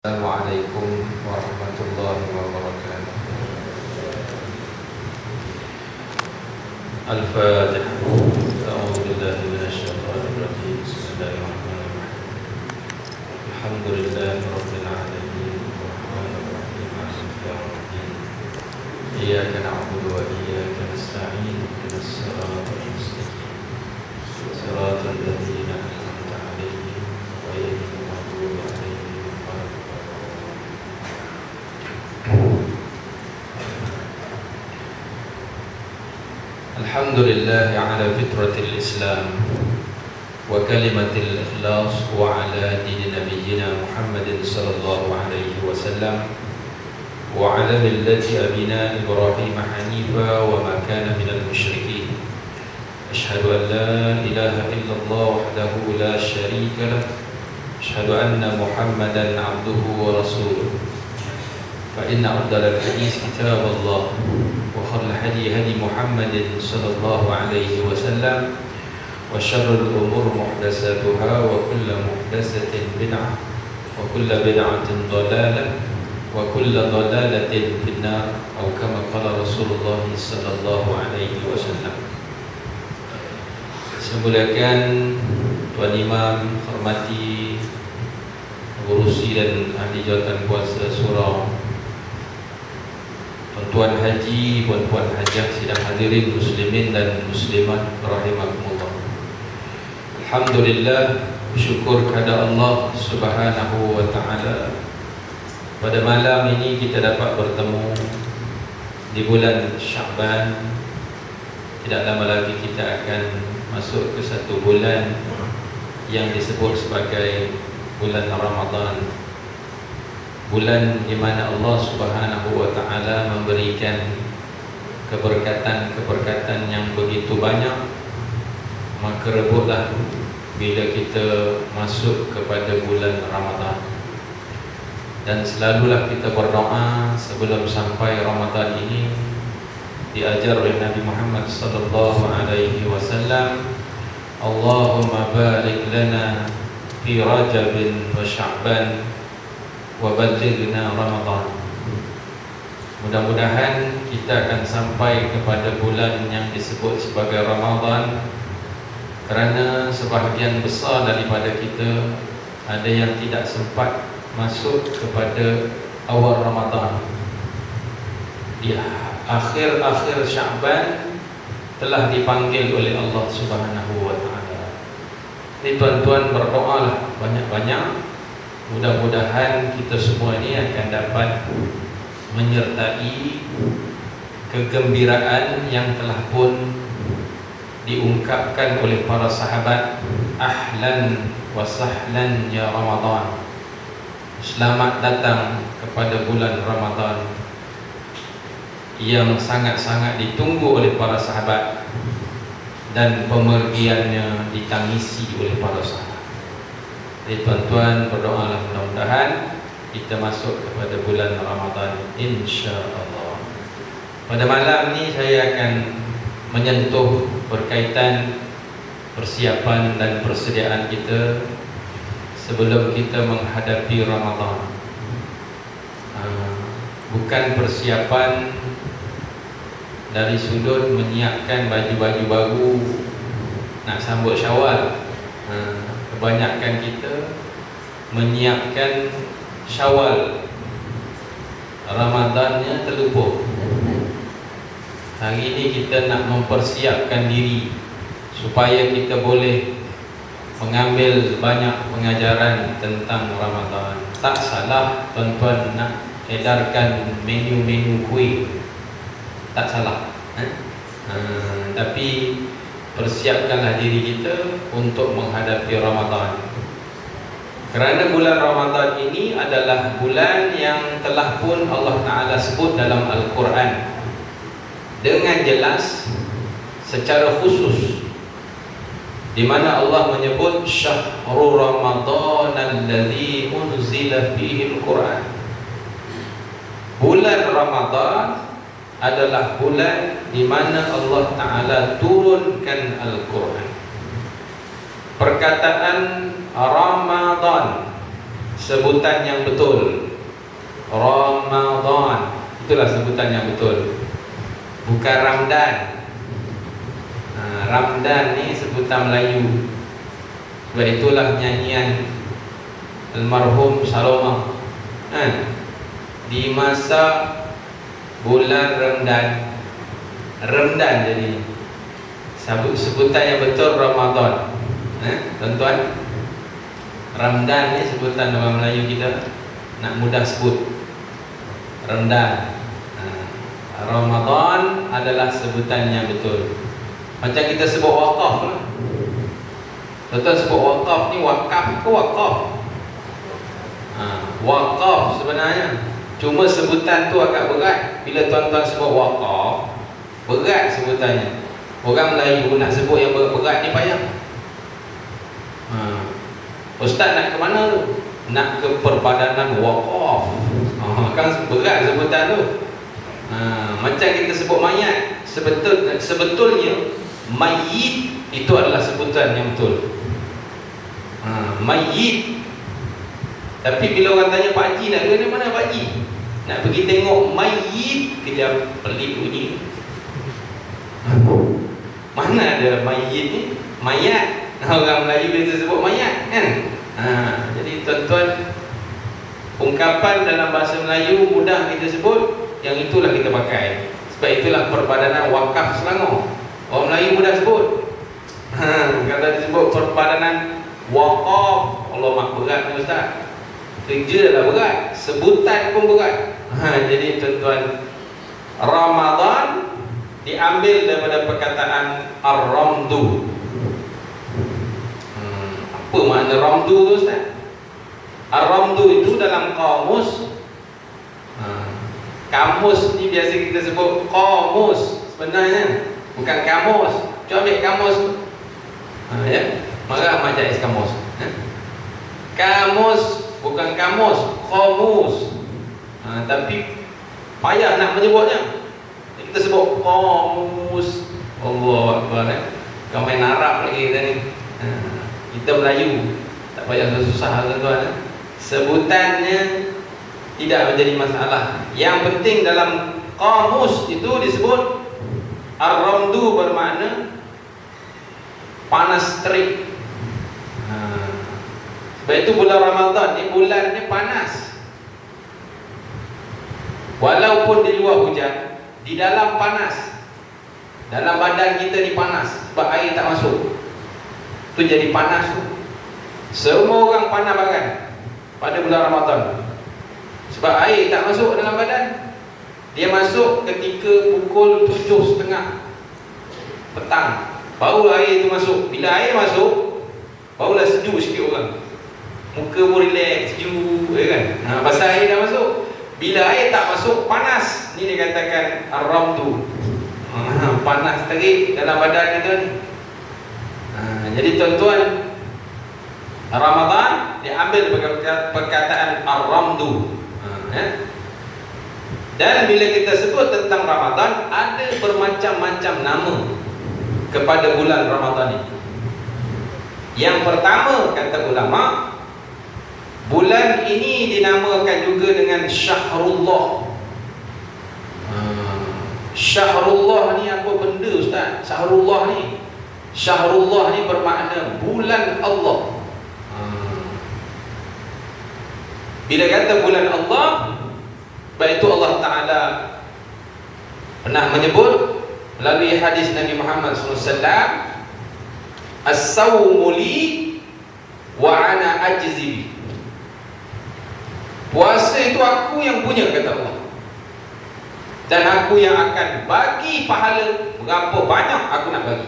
Assalamualaikum warahmatullahi wabarakatuh. Al-Fatihah. A'udzu billahi minasyaitonir rajim. Bismillahirrahmanirrahim. Alhamdulillahi rabbil alamin. Arrahmanir rahim. Maliki yaumiddin. Iyyaka na'budu wa iyyaka nasta'in. Ihdinas siratal mustaqim. Siratal ladzina an'amta 'alaihim ghairil maghdubi 'alaihim. Alhamdulillah ala fitratil Islam wa kalimatil ikhlas wa ala dini nabiyyina Muhammadin sallallahu alaihi wasallam wa ala millati abina Ibrahim hanifa wa ma kana minal musyrikin. Ashhadu an la ilaha illallah wahdahu la syarika lah. Ashhadu anna Muhammadan abduhu wa rasuluh. Fa inna afdalal hadis kitabullah wa khairul hadi hadi Muhammadin sallallahu alaihi wasallam wa syarrul umur muhdatsatuha wa kullu muhdatsatin bid'ah wa kullu bid'atin dhalalah wa kullu dhalalatin finnar atau kama qala Rasulullah sallallahu alaihi wasallam. Semuliakan Tuan Imam, hormati pengurusi dan ahli jawatan kuasa surau, tuan haji, puan-puan hajah, sidang hadirin muslimin dan muslimat rahimakumullah. Alhamdulillah, bersyukur kepada Allah Subhanahu wa taala. Pada malam ini kita dapat bertemu di bulan Sya'ban. Tidak lama lagi kita akan masuk ke satu bulan yang disebut sebagai bulan Ramadan. Bulan di mana Allah Subhanahu wa taala memberikan keberkatan-keberkatan yang begitu banyak. Maka rebutlah bila kita masuk kepada bulan Ramadan. Dan selalulah kita berdoa sebelum sampai Ramadan ini. Diajar oleh Nabi Muhammad sallallahu alaihi wasallam, Allahumma barik lana fi Rajabin wa Sya'ban wa ballighna Ramadan. Mudah-mudahan kita akan sampai kepada bulan yang disebut sebagai Ramadan, kerana sebahagian besar daripada kita ada yang tidak sempat masuk kepada awal Ramadan. Di akhir-akhir Sya'ban telah dipanggil oleh Allah Subhanahu wa taala. Jadi tuan-tuan berdoalah banyak-banyak. Mudah-mudahan kita semua ini akan dapat menyertai kegembiraan yang telah pun diungkapkan oleh para sahabat. Ahlan wa sahlan ya Ramadan. Selamat datang kepada bulan Ramadan yang sangat-sangat ditunggu oleh para sahabat dan pemergiannya ditangisi oleh para sahabat. Jadi tuan-tuan berdoalah mudah-mudahan kita masuk kepada bulan Ramadan insya-Allah. Pada malam ni saya akan menyentuh berkaitan persiapan dan persediaan kita sebelum kita menghadapi Ramadan. Bukan persiapan dari sudut menyiapkan baju-baju baru nak sambut Syawal. Kebanyakan kita menyiapkan Syawal, Ramadannya terlupa. Hari ini kita nak mempersiapkan diri supaya kita boleh mengambil banyak pengajaran tentang Ramadan. Tak salah tuan-tuan nak edarkan menu-menu kuih, tak salah. Tapi persiapkanlah diri kita untuk menghadapi Ramadan. Kerana bulan Ramadan ini adalah bulan yang telah pun Allah Ta'ala sebut dalam Al-Quran dengan jelas, secara khusus, di mana Allah menyebut Syahrul Ramadan alladzi unzila fihi Al-Quran. Bulan Ramadan adalah bulan di mana Allah Ta'ala turunkan Al-Quran. Perkataan Ramadan sebutan yang betul. Ramadan, itulah sebutan yang betul, bukan Ramdan. Ramdan ni sebutan Melayu. Sebab itulah nyanyian almarhum Salomah di masa bulan Ramadan jadi sebutan yang betul Ramadan. Tuan-tuan, Ramadan ni sebutan orang Melayu kita nak mudah sebut. Ramadan, Ramadan adalah sebutan yang betul. Macam kita sebut wakaf lah. Tuan-tuan sebut wakaf ni wakaf ke wakaf? Wakaf sebenarnya, cuma sebutan tu agak berat. Bila tuan-tuan sebut wakaf, berat sebutannya. Orang Melayu nak sebut yang berat-berat ni payah. Ustaz nak ke mana tu? Nak ke Perbadanan Wakaf. Kan berat sebutan tu. Macam kita sebut mayat, sebetulnya mayit itu adalah sebutan yang betul. Mayit. Tapi bila orang tanya Pak Haji nak ke mana Pak Haji? Nak pergi tengok mayit, kejap pelik bunyi. Mana ada mayit ni? Mayat. Orang Melayu biasa sebut mayat kan? Jadi tuan-tuan, ungkapan dalam bahasa Melayu mudah kita sebut, yang itulah kita pakai. Sebab itulah Perbadanan Wakaf Selangor. Orang Melayu mudah sebut. Kalau disebut Perbadanan Wakaf, Allah mak berat ni Ustaz. Kerja dah berat, sebutan pun berat. Jadi tuan-tuan, Ramadan diambil daripada perkataan Ar-Ramdu. Apa makna Ramdu tu Ustaz? Ar-Ramdu itu dalam kamus. Kamus ni biasa kita sebut kamus, sebenarnya bukan kamus. Cuba ambil kamus. Ya, marah majlis kamus. Kamus bukan kamus, kamus. Tapi payah nak menyebutnya. Kita sebut kamus. Allah Akbar. Kau main Arab lagi kita ni. Kita Melayu, tak payah susah tuan-tuan. Sebutannya tidak menjadi masalah. Yang penting dalam kamus itu disebut Ar-Ramdu bermakna panas terik. Sebab itu bulan Ramadan ni bulan ni panas. Walaupun di luar hujan, di dalam panas. Dalam badan kita ni panas sebab air tak masuk. Tu jadi panas tu. Semua orang panas badan pada bulan Ramadan. Sebab air tak masuk dalam badan. Dia masuk ketika pukul 7.30 petang. Baru air tu masuk. Bila air masuk, barulah sejuk sikit orang. Muka pun relax, sejuk, kan? Pasal air dah masuk. Bila air tak masuk, panas. Ni dikatakan Ar-Ramdu. Panas terik dalam badan kita ni. Jadi tuan-tuan, Ramadan diambil perkataan Ar-Ramdu. Dan bila kita sebut tentang Ramadan, ada bermacam-macam nama kepada bulan Ramadan ini. Yang pertama, kata ulama, bulan ini dinamakan juga dengan Syahrullah. Syahrullah ni apa benda Ustaz? Syahrullah ni bermakna bulan Allah. Bila kata bulan Allah, baik itu Allah Ta'ala pernah menyebut melalui hadis Nabi Muhammad SAW, As-sawmu li wa ana ajzi. Puasa itu aku yang punya, kata Allah, dan aku yang akan bagi pahala. Berapa banyak aku nak bagi,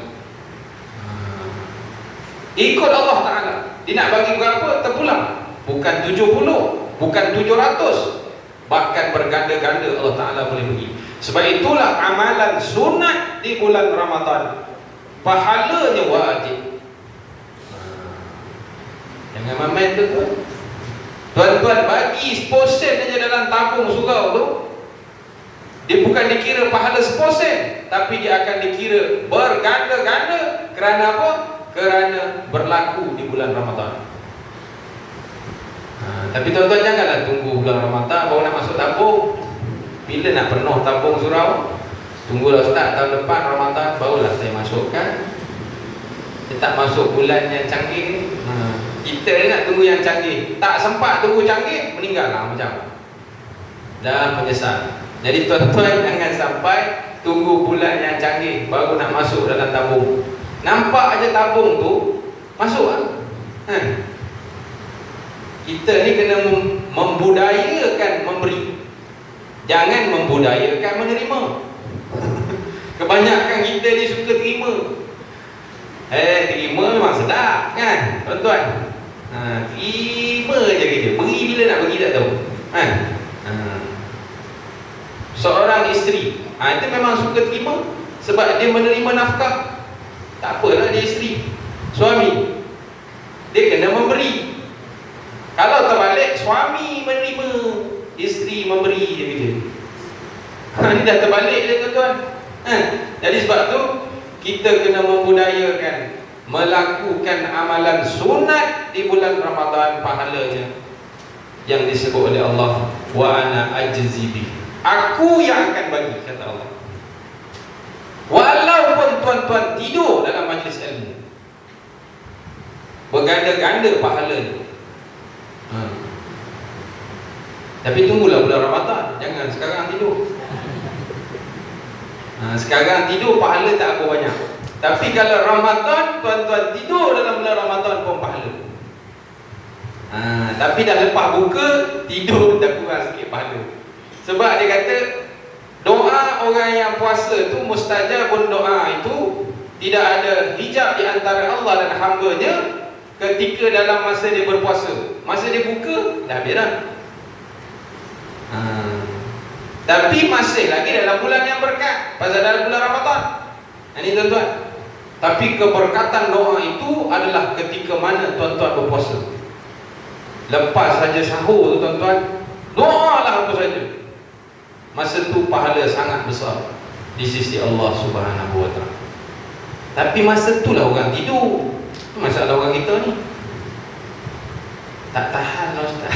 ikut Allah Ta'ala. Dia nak bagi berapa, terpulang. Bukan 70, bukan 700, bahkan berganda-ganda Allah Ta'ala boleh bagi. Sebab itulah amalan sunat di bulan Ramadan, pahalanya wajib. Jangan main tu tuan-tuan. Bagi 10% aja dalam tabung surau tu, dia bukan dikira pahala 10%, tapi dia akan dikira berganda-ganda. Kerana apa? Kerana berlaku di bulan Ramadan. Tapi tuan-tuan janganlah tunggu bulan Ramadan baru nak masuk tabung. Bila nak penuh tabung surau? Tunggulah Ustaz, tahun depan Ramadan barulah saya masukkan. Dia tak masuk bulan yang canggih. Kita ni nak tunggu yang canggih, tak sempat tunggu canggih, meninggal lah macam. Dah menyesal. Jadi tuan-tuan jangan sampai tunggu bulan yang canggih baru nak masuk dalam tabung. Nampak aja tabung tu masuk lah. Kita ni kena membudayakan memberi, jangan membudayakan menerima. Kebanyakan kita ni suka terima. Terima memang sedap kan tuan-tuan. Terima je kita, beri bila nak beri tak tahu kan. Seorang isteri itu memang suka terima sebab dia menerima nafkah. Tak apalah dia isteri. Suami dia kena memberi. Kalau terbalik, suami menerima, isteri memberi dia kata. Ini dah terbalik dia tuan-tuan. Jadi sebab tu kita kena membudayakan melakukan amalan sunat di bulan Ramadan, pahalanya yang disebut oleh Allah, wa ana ajzi bi. Aku yang akan bagi, kata Allah. Walaupun tuan-tuan tidur dalam majlis ilmu, berganda-ganda pahalanya. Tapi tunggulah bulan Ramadan, jangan sekarang tidur. Sekarang tidur pahala tak apa banyak. Tapi kalau Ramadan, tuan-tuan tidur dalam bulan Ramadan pun pahala. Tapi dah lepas buka, tidur dah kurang sikit pahala. Sebab dia kata doa orang yang puasa tu mustajabun, doa itu tidak ada hijab di antara Allah dan hamba-Nya ketika dalam masa dia berpuasa. Masa dia buka, dah habis dah. Tapi masih lagi dalam bulan yang berkat, pasal dalam bulan Ramadan. Ini tuan-tuan. Tapi keberkatan doa itu adalah ketika mana tuan-tuan berpuasa. Lepas saja sahur tu tuan-tuan, doalah apa saja. Masa tu pahala sangat besar di sisi Allah Subhanahu wa ta'ala. Tapi masa tu lah orang tidur. Masalah orang kita ni tak tahan lah Ustaz.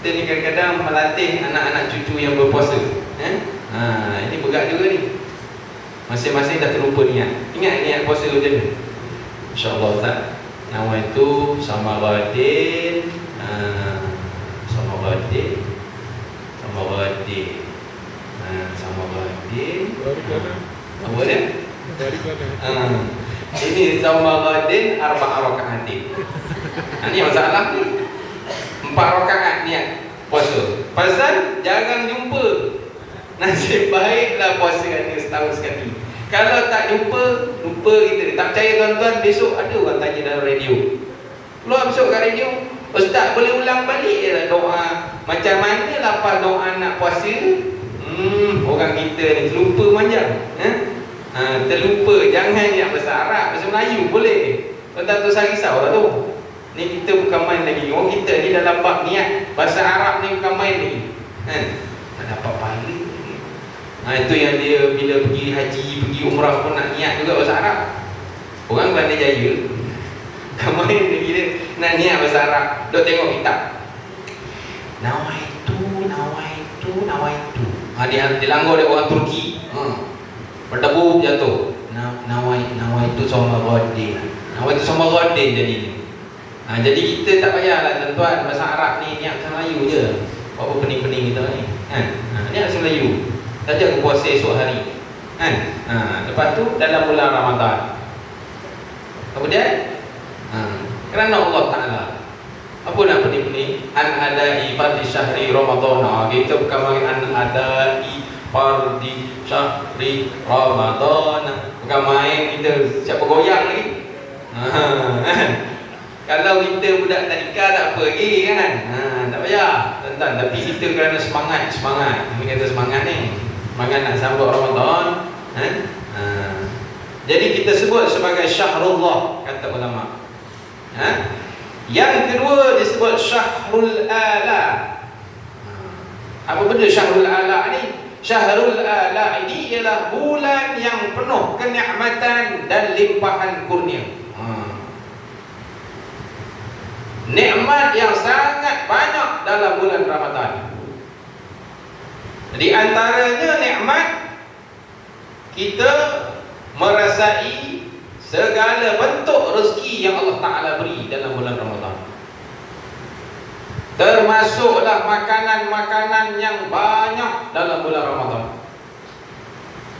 Kita ni kadang-kadang melatih anak-anak cucu yang berpuasa. Ini berat juga ni. Masing-masing dah terlupa niat. Ingat niat puasa macam mana? InsyaAllah Ustaz. Nama itu Samaradin. Samaradin. Apa dia? Ini Samaradin Arba'a Raka'atin. Ini masalah ni. 4 rakaat niat puasa. Pasal jarang jumpa. Nasib baiklah puasa ada setahun sekali. Kalau tak jumpa, lupa kita. Tak percaya tuan-tuan, besok ada orang tanya dalam radio. Keluar besok kat radio, Ustaz boleh ulang balik lah doa. Macam mana lapar doa nak puasa? Orang kita ni terlupa panjang. Terlupa. Jangan yang bahasa Arab, bahasa Melayu boleh. Tuan-tuan tu saya risau lah tu. Ni kita bukan main lagi. Orang kita ni dalam bab niat, bahasa Arab ni bukan main lagi. Tak dapat pahala. Itu yang dia bila pergi haji, pergi umrah pun nak niat juga bahasa Arab. Orang Bandar Jaya kamai dia nak niat bahasa Arab, dok tengok kitab. Nawaitu. Dia langgar dia orang Turki. Berdebu jatuh. Nawaitu Samaradin. Nawaitu Samaradin jadinya. Jadi kita tak payahlah tuan-tuan bahasa Arab ni niat bahasa Melayu je. Apa pening-pening kita ni. Niat bahasa Melayu. Saja aku puasa esok hari. Lepas tu dalam bulan Ramadan. Kemudian kerana Allah Ta'ala, apa nak pening-pening? An adai fardi syahri Ramadan. Kita bukan mari an adai fardi syahri Ramadan. Bukan main kita siapa goyang lagi. Kalau kita budak tadika tak apa lagi kan. Tak payah tuan-tuan. Tapi kita kerana semangat. Kami kata semangat ni, semangat nak sambut Ramadan. Jadi kita sebut sebagai Syahrullah, kata ulama. Yang kedua disebut Syahrul Ala. Apa benda Syahrul Ala ni? Syahrul Ala ini ialah bulan yang penuh kenikmatan dan limpahan kurnia. nikmat yang sangat banyak dalam bulan Ramadan. Di antaranya nikmat kita merasai segala bentuk rezeki yang Allah Ta'ala beri dalam bulan Ramadan. Termasuklah makanan-makanan yang banyak dalam bulan Ramadan.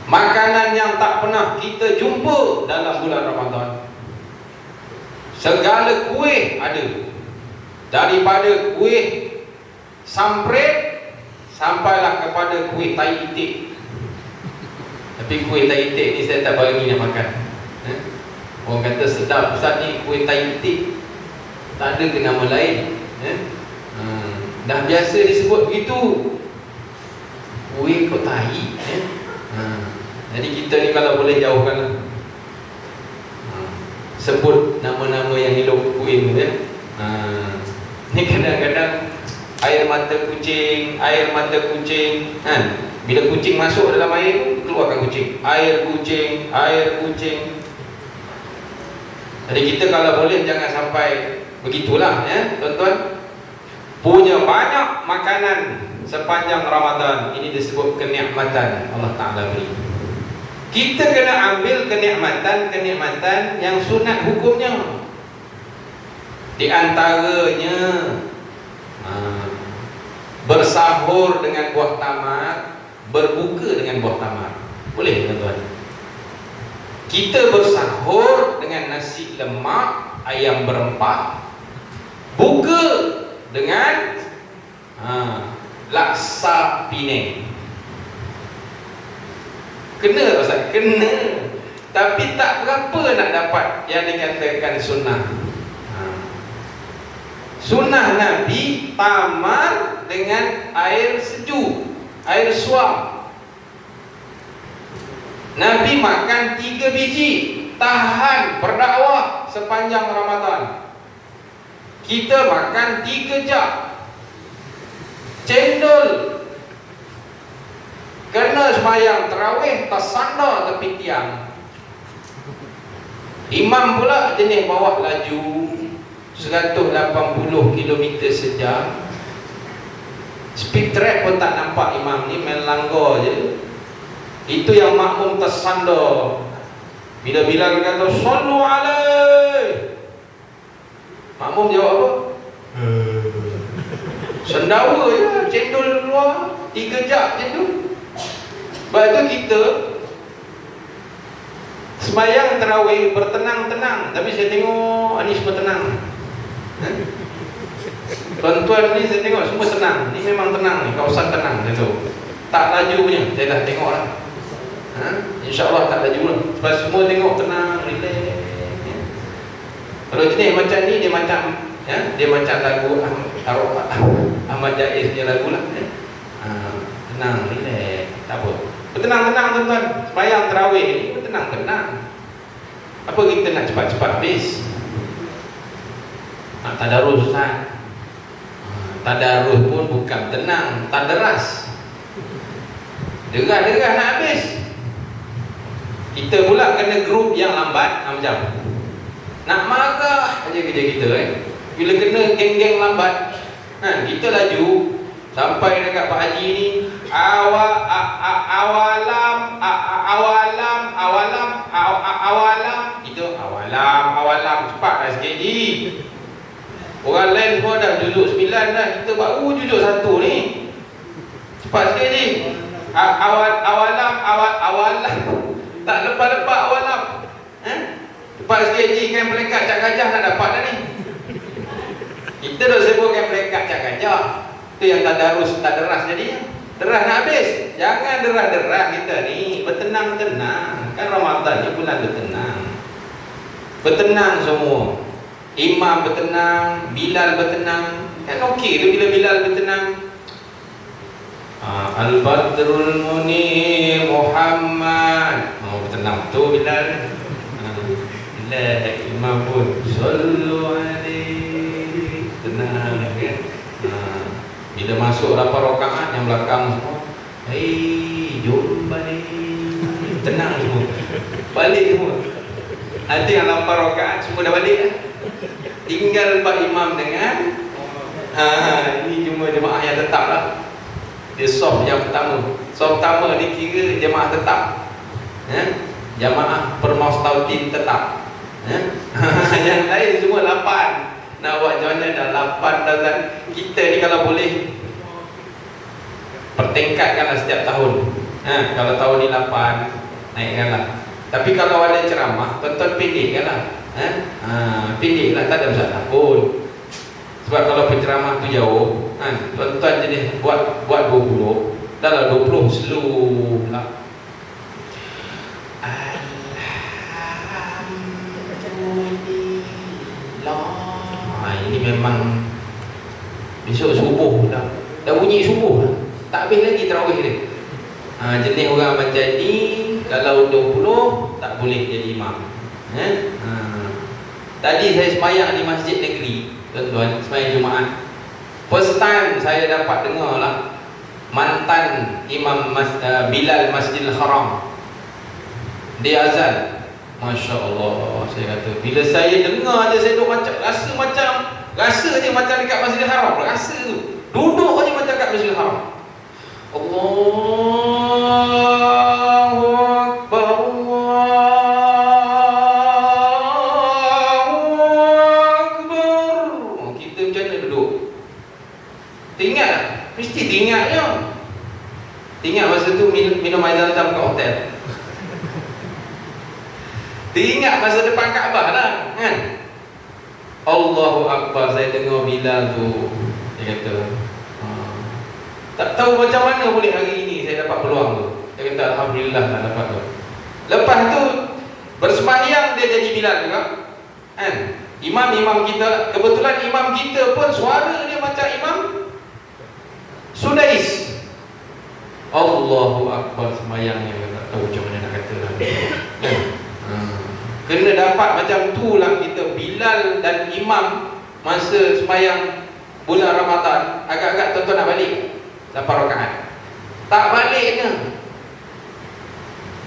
Makanan yang tak pernah kita jumpa dalam bulan Ramadan. Segala kuih ada. Daripada kuih sampret sampailah kepada kuih tai itik. Tapi kuih tai itik ni saya tak berani nak makan. Orang kata sedap Ustaz ni kuih tai itik. Tak ada ke nama lain. Dah biasa disebut begitu. Kuih kok tai. Jadi kita ni kalau boleh jauhkanlah. Sebut nama-nama yang elok kuih tu ya. Ni kadang-kadang air mata kucing kan? Bila kucing masuk dalam air, keluarkan kucing. Air kucing. Jadi kita kalau boleh jangan sampai begitulah ya, tuan-tuan. Punya banyak makanan sepanjang Ramadan. Ini disebut kenikmatan Allah Ta'ala beri. Kita kena ambil kenikmatan yang sunat hukumnya. Di antaranya bersahur dengan buah tamar, berbuka dengan buah tamar. Boleh tuan-tuan? Kita bersahur dengan nasi lemak, ayam berempah, buka dengan laksa Penang. Kena tak Ustaz? Kena. Tapi tak berapa nak dapat yang dikatakan sunnah. Sunnah Nabi tamar dengan air sejuk, air suam. Nabi makan 3 biji, tahan berdakwah sepanjang Ramadan. Kita makan 3 jam, cendol. Kena sembahyang tarawih tersandar tepi tiang. Imam pula jenis bawa laju 180 km sejam. Speed trap pun tak nampak imam ni, main langgar je. Itu yang makmum tersandar. Bila Bilal kata sallu alaih, makmum jawab apa? Sendawa je, cendol keluar 3 jam cendol. Sebab itu kita sembahyang tarawih bertenang-tenang. Tapi saya tengok ni semua tenang. Tuan-tuan ni saya tengok semua tenang. Ni memang tenang ni, kawasan tenang tu. Tak laju punya, saya dah tengok lah. InsyaAllah tak laju lah. Sebab semua tengok tenang, relax. Kalau jenis macam ni, dia macam lagu Ahmad Jais punya lagu lah. Tenang, relax, tak apa. Bertenang-tenang tuan-tuan. Sembahyang tarawih ni bertenang-tenang. Apa kita nak cepat-cepat habis? Nak tadarus Ustaz. Tadarus pun bukan tenang, taderas. Derah-derah nak habis. Kita pula kena grup yang lambat macam nak marah aja kerja kita Bila kena geng-geng lambat, kita laju sampai dekat Pak Haji ni, awalam, kita awalam cepat dah sikit ni. Orang lain semua dah juzuk 9 dah, kita baru juzuk 1 ni. Cepat sikit ni. Awalam. Tak lepas-lepas awalam. Cepat sikit ni, kan pelekat Cak Gajah nak dapat dah ni. Kita dah sebutkan pelekat Cak Gajah. Itu yang tadarus, tak deras jadinya. Derah nak habis. Jangan derah-derah kita ni. Bertenang-tenang. Kan Ramadan ni bulan bertenang. Bertenang semua. Imam bertenang, Bilal bertenang. Kan okey tu bila Bilal bertenang. Al-Badrul Munir Muhammad. Bertenang betul Bilal. Bilal Imam pun sallu alaihi. Tenang kan. Bila masuk 8 rakaat yang belakang semua, jom balik. Tenang semua. Balik semua. Ada yang 8 rakaat semua dah balik lah. tinggal Pak Imam dengan ini cuma jemaah yang tetap lah. Dia soft yang pertama. Soft pertama ni kira jemaah tetap, jemaah permustautin tetap, yang lain semua 8. Nak buat macam mana dah 8 dah. Kita ni kalau boleh pertingkatkanlah setiap tahun. Kalau tahun ni 8, naikkanlah. Tapi kalau ada ceramah, tonton pendekkanlah. Pendeklah, tak ada masalah pun. Sebab kalau penceramah tu jauh, tonton je deh, buat 20. Dah lah 20 slow lah. Ini memang besok subuh dah bunyi subuh dah. Tak habis lagi tarawih dia. Jenis orang macam ni kalau 20 tak boleh jadi imam. Tadi saya sembahyang di masjid negeri, tuan-tuan, sembahyang Jumaat. First time saya dapat dengar lah mantan Imam Bilal Masjidil Haram, dia azan. Masya Allah, saya kata bila saya dengar je saya duduk macam rasa je macam dekat Masjidil Haram. Rasa tu duduk je macam dekat Masjidil Haram. Allahu Akbar, Allahu Akbar. Kita macam mana duduk? Teringat tak? Mesti teringatnya. Teringat masa tu minum air zam-zam kat hotel. Teringat masa depan Kaabah lah, kan? Allahu Akbar, saya dengar Bilal tu. Dia kata, tak tahu macam mana boleh hari ini saya dapat peluang tu. Dia kata Alhamdulillah tak dapat tu. Lepas tu bersembahyang dia jadi Bilal juga, kan? Imam kita, kebetulan imam kita pun suara dia macam Imam Sudais. Allahu Akbar, sembahyangnya tak tahu macam mana nak kata lah, kan? Kena dapat macam tu lah kita. Bilal dan imam masa sembahyang bulan Ramadan, agak-agak tuan-tuan nak balik 8 rakaat. Tak baliknya,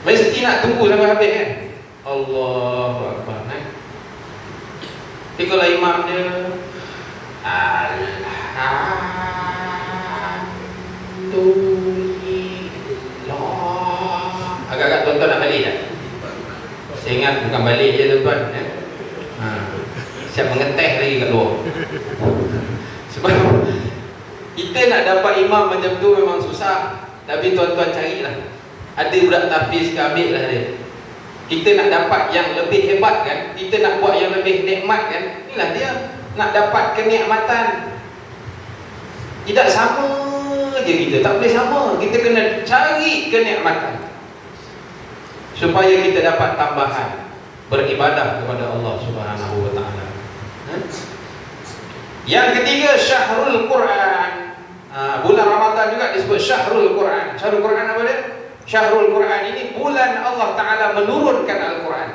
mesti nak tunggu sampai habis, kan? Allahu Akbar, kan? Tapi kalau imam dia Alhamdulillah, agak-agak tuan-tuan nak balik tak? Saya ingat bukan balik je tuan-tuan, siap mengeteh lagi kat luar. Sebab kita nak dapat imam macam tu memang susah. Tapi tuan-tuan carilah, ada budak tahfiz ke, ambil lah dia. Kita nak dapat yang lebih hebat, kan? Kita nak buat yang lebih nikmat, kan? Inilah dia, nak dapat kenikmatan. Tidak sama je kita, tak boleh sama. Kita kena cari kenikmatan supaya kita dapat tambahan beribadah kepada Allah Subhanahu wa taala. Yang ketiga, Syahrul Quran. Bulan Ramadan juga disebut Syahrul Quran. Syahrul Quran apa dia? Syahrul Quran ini bulan Allah Taala menurunkan Al-Quran.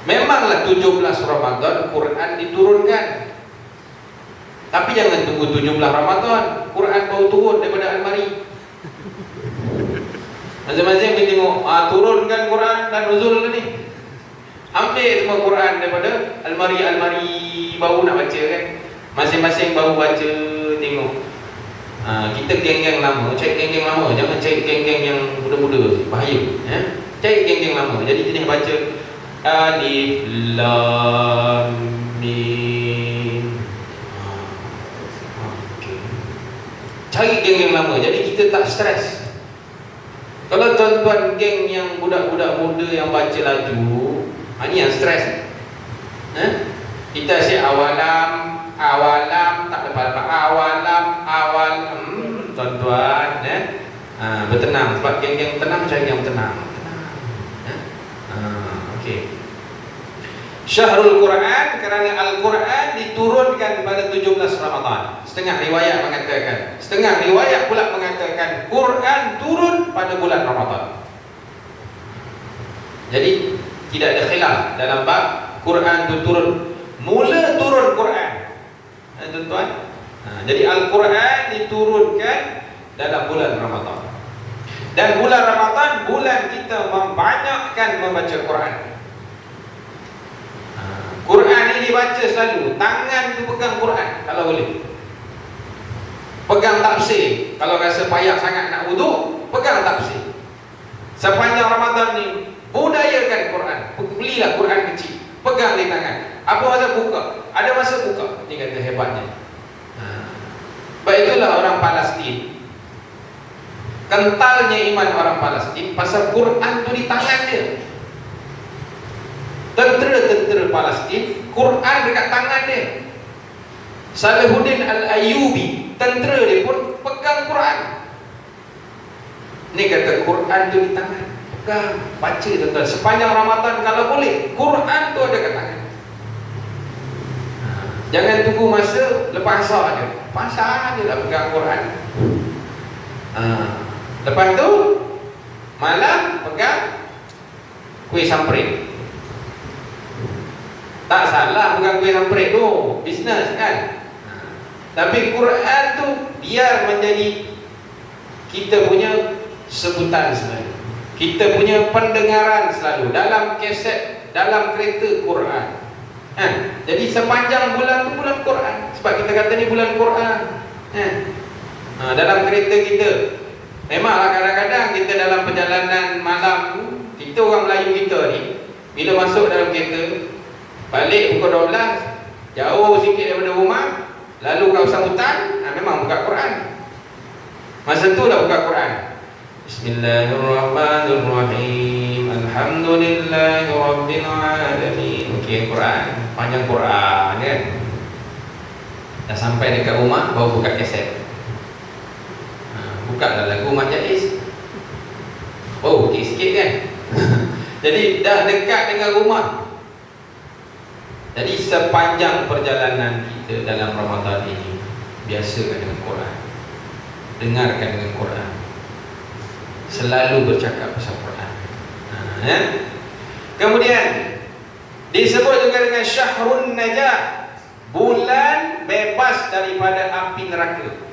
Memanglah 17 Ramadan Quran diturunkan. Tapi jangan tunggu 17 Ramadan Quran baru turun daripada almari. Masing-masing kita tengok, turunkan Quran dan nuzul ni. Ambil semua Quran daripada almari baru nak baca, kan? Masing-masing baru baca, tengok. Kita geng-geng lama, cari geng-geng lama, jangan cari geng-geng yang muda-muda, bahaya. Cari geng-geng lama. Jadi jenis baca Alif Lam Mim. Cari geng-geng lama, jadi kita tak stres. Kalau tuan-tuan geng yang budak-budak muda yang baca laju, ini yang stres. Kita asyik awalam, tak lepas-lepas awalam, tuan-tuan, bertenang. Sebab geng-geng tenang, cari yang tenang. Okey. Syahrul Quran, kerana Al-Quran diturunkan pada 17 Ramadan. Setengah riwayat mengatakan, setengah riwayat pula mengatakan Quran turun pada bulan Ramadan. Jadi tidak ada khilaf dalam bab Quran itu turun. Mula turun Quran, tuan-tuan. Jadi Al-Quran diturunkan dalam bulan Ramadan. Dan bulan Ramadan bulan kita membanyakkan membaca Quran. dibaca selalu. Tangan tu pegang Quran kalau boleh. Pegang tafsir. Kalau rasa payah sangat nak wuduk, pegang tafsir. Sepanjang Ramadan ni budayakan Quran. Belilah Quran kecil, pegang di tangan. Apa masa buka? Ada masa buka. Ini kata hebatnya. Sebab itulah orang Palestin, kentalnya iman orang Palestin pasal Quran tu di tangan dia. Tentera-tentera Palestin, Quran dekat tangan dia. Salahuddin Al-Ayyubi, tentera dia pun pegang Quran. Ni kata Quran tu di tangan, pegang, baca tuan-tuan. Sepanjang Ramadan kalau boleh, Quran tu ada kat tangan. Jangan tunggu masa lepas asar je. Pasal je lah pegang Quran. Lepas tu malam pegang kuih samprit. Tak salah pegang kuih samprit tu, bisnes kan. Tapi Quran tu biar menjadi kita punya sebutan selalu, kita punya pendengaran selalu. Dalam kaset, dalam kereta, Quran. Jadi sepanjang bulan tu bulan Quran. Sebab kita kata ni bulan Quran. Dalam kereta kita, memanglah kadang-kadang kita dalam perjalanan malam tu, kita orang Melayu kita ni, bila masuk dalam kereta, balik pukul 12, jauh sikit daripada rumah, lalu kawasan hutan, memang buka Quran. Masa tu dah buka Quran. Bismillahirrahmanirrahim. Alhamdulillahi rabbil alamin. Okey, Quran, panjang Quran kan. Dah sampai dekat rumah baru buka kaset. Buka lah lagu Mat Jais. Oh, okey sikit kan. Jadi dah dekat dengan rumah. Jadi sepanjang perjalanan kita dalam Ramadan ini, biasakan dengan Quran, dengarkan dengan Quran, selalu bercakap pasal Quran. Kemudian disebut juga dengan Syahrun Najah, bulan bebas daripada api neraka.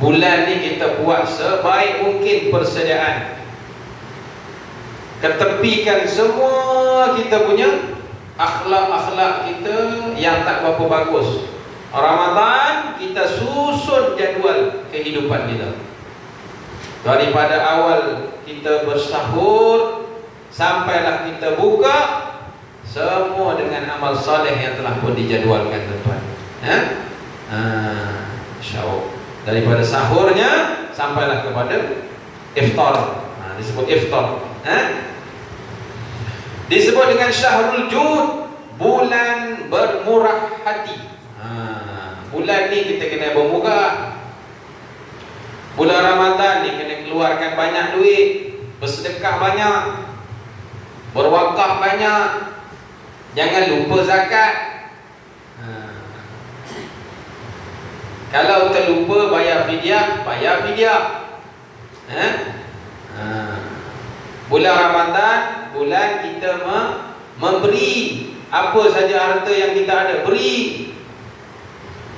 Bulan ni kita buat sebaik mungkin persediaan, ketepikan semua kita punya akhlak-akhlak kita yang tak berapa bagus. Ramadan kita susun jadual kehidupan kita. Daripada awal kita bersahur sampailah kita buka, semua dengan amal soleh yang telah pun dijadualkan tuan-tuan. InsyaAllah. Daripada sahurnya sampailah kepada iftar. Disebut iftar. Disebut dengan Syahrul Jud, bulan bermurah hati. Bulan ni kita kena bermurah. Bulan Ramadan ni kena keluarkan banyak duit, bersedekah banyak, berwakaf banyak. Jangan lupa zakat. Kalau terlupa bayar fidyah, bayar fidyah. Bulan Ramadan, bulan kita memberi apa saja harta yang kita ada, beri.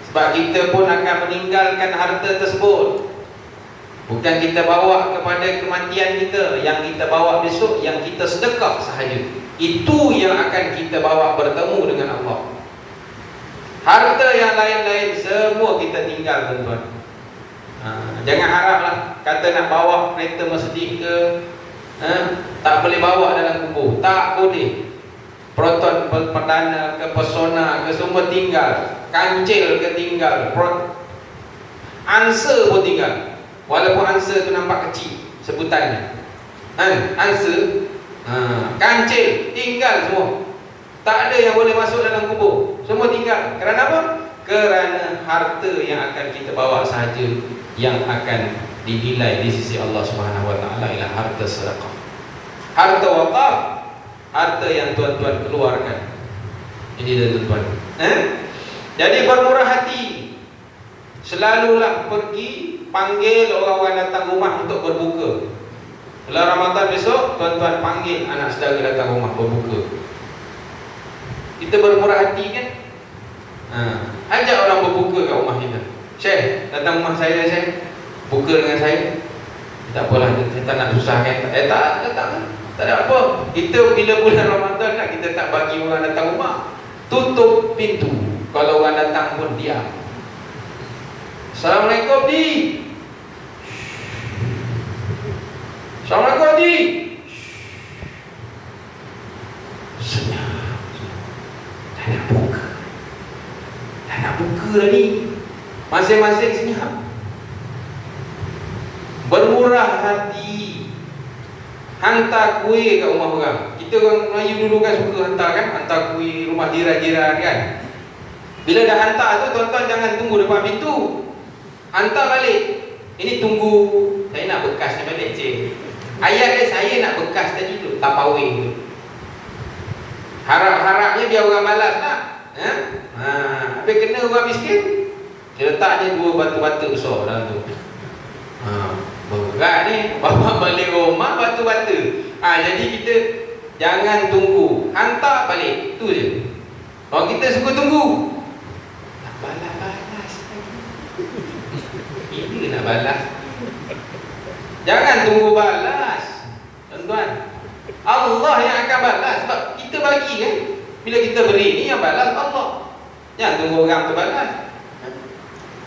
Sebab kita pun akan meninggalkan harta tersebut. Bukan kita bawa kepada kematian kita, yang kita bawa besok, yang kita sedekah sahaja. Itu yang akan kita bawa bertemu dengan Allah. Harta yang lain-lain semua kita tinggal tuan-tuan. Jangan haraplah kata nak bawa kereta Mercedes ke, tak boleh bawa dalam kubur. Tak boleh. Proton perdana ke Persona ke semua tinggal. Kancil ke tinggal. Answer pun tinggal. Walaupun answer tu nampak kecil sebutannya. Answer, kancil tinggal semua. Tak ada yang boleh masuk dalam kubur. Semua tinggal. Kerana apa? Kerana harta yang akan kita bawa sahaja yang akan dinilai di sisi Allah Subhanahu Wa Taala ialah harta sedekah, harta wakaf, harta yang tuan-tuan keluarkan. Ini dia tuan-tuan. Jadi bermurah hati. Selalulah pergi panggil orang-orang datang rumah untuk berbuka. Bulan Ramadan besok, tuan-tuan panggil anak saudara datang rumah berbuka. Kita bermurah hati kan? Ajak orang berbuka kat rumah kita. Syekh, datang rumah saya, Syekh, buka dengan saya. Tak apalah, kita tak nak susahkan. Tak, datang. Tak ada apa. Kita bila bulan Ramadan nak, kita tak bagi orang datang rumah. Tutup pintu. Kalau orang datang pun diam. Assalamualaikum di. Assalamualaikum di. Senyap. Dah nak buka. Dah nak buka dah ni. Masing-masing senyap. Bermurah hati. Hantar kuih kat rumah orang. Kita orang Melayu dulu kan suka hantar kan, hantar kuih rumah jiran-jiran kan. Bila dah hantar tu, tuan-tuan jangan tunggu depan pintu. Hantar balik. Ini tunggu, saya nak bekas ni balik cik. Ayat dia, saya nak bekas tadi tu, tapawing tu. Harap-harapnya biar orang malas nak. Habis kena orang miskin, dia letak dia 2 batu-batu besar dalam tu. Berat ni, bawa balik rumah batu-batu. Jadi kita jangan tunggu, hantar balik. Tu je. Kalau kita suka tunggu, nak balas-balas ini nak balas. Jangan tunggu balas, tuan-tuan. Allah yang akan balas. Sebab kita bagi kan. Bila kita beri ni, yang balas Allah. Jangan tunggu orang tu balas.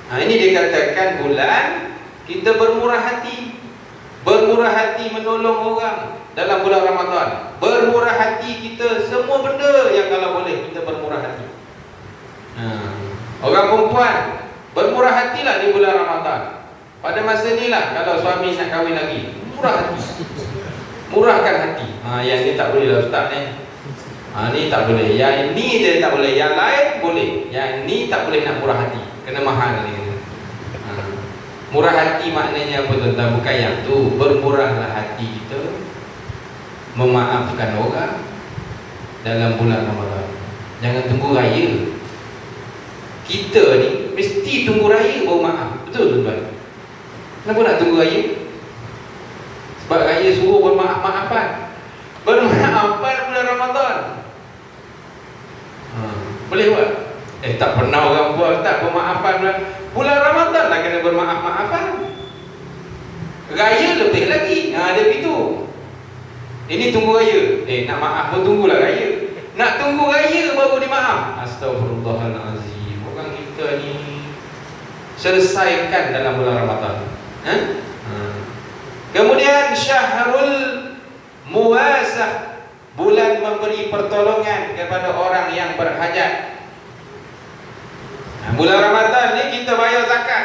Ini dikatakan bulan kita bermurah hati. Bermurah hati menolong orang dalam bulan Ramadan. Bermurah hati kita, semua benda yang kalau boleh kita bermurah hati. Orang perempuan bermurah hatilah di bulan Ramadan. Pada masa ni lah, kalau suami nak kahwin lagi, murah hati. Murahkan hati. Yang ni tak boleh lah ustaz ni. Ni tak boleh. Yang ni je tak boleh. Yang lain boleh. Yang ni tak boleh nak murah hati. Kena mahal ni. Murah hati maknanya apa tuan-tuan? Bukan yang tu. Bermurahlah hati kita memaafkan orang dalam bulan Ramadan. Jangan tunggu raya. Kita ni mesti tunggu raya baru maaf. Betul tuan-tuan? Kenapa nak tunggu raya? Sebab raya suruh bermaaf-maafan. Bermaafan bulan Ramadan. Boleh buat? Tak pernah orang buat tak bermaafan bulan Ramadan lah kena bermaaf-maafan. Raya lebih lagi. Dia begitu. Ini tunggu raya. Nak maaf pun tunggulah raya. Nak tunggu raya baru dimaaf. Astaghfirullahalazim. Orang kita ni selesaikan dalam bulan Ramadan. Kemudian Syahrul Muwasah, bulan memberi pertolongan kepada orang yang berhajat. Bulan Ramadan ni kita bayar zakat.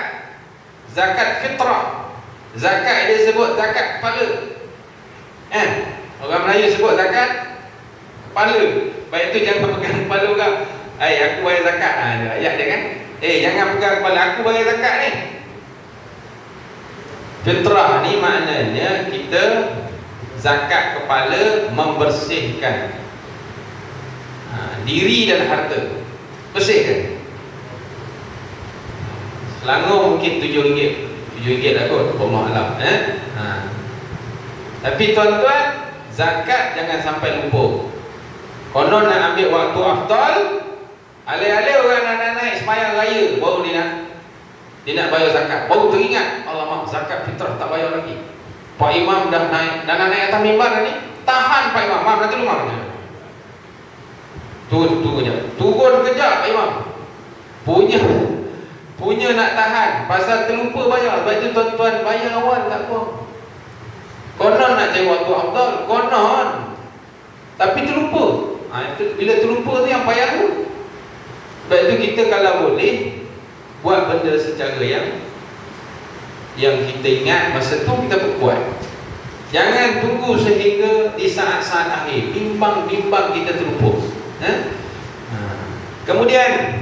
Zakat fitrah. Zakat dia sebut zakat kepala. Orang Melayu sebut zakat kepala. Baik tu jangan pegang kepala orang. Aku bayar zakat. Ayat dia kan. Jangan pegang kepala, aku bayar zakat ni. Fitrah ni maknanya kita zakat kepala, membersihkan diri dan harta. Bersihkan. Selangor mungkin RM7. RM7 lah kot, Allah alam. Tapi tuan-tuan, zakat jangan sampai lupa. Konon nak ambil waktu afdal, alih-alih orang nak naik sembahyang raya, baru dia nak bayar zakat. Baru teringat, alamak zakat fitrah tak bayar lagi. Pak Imam dah nak naik atas mimbar dah ni. Tahan Pak Imam, maaf nanti rumah je. Turun kejap. Turun kejap Pak Imam. Punya nak tahan pasal terlupa bayar. Sebab itu tuan-tuan bayar awal tak apa. Konon nak cari waktu afdal, konon. Tapi terlupa. Bila terlupa tu yang payah tu. Sebab itu kita kalau boleh buat benda secara yang kita ingat masa tu kita buat. Jangan tunggu sehingga di saat-saat akhir bimbang kita terlupa. Kemudian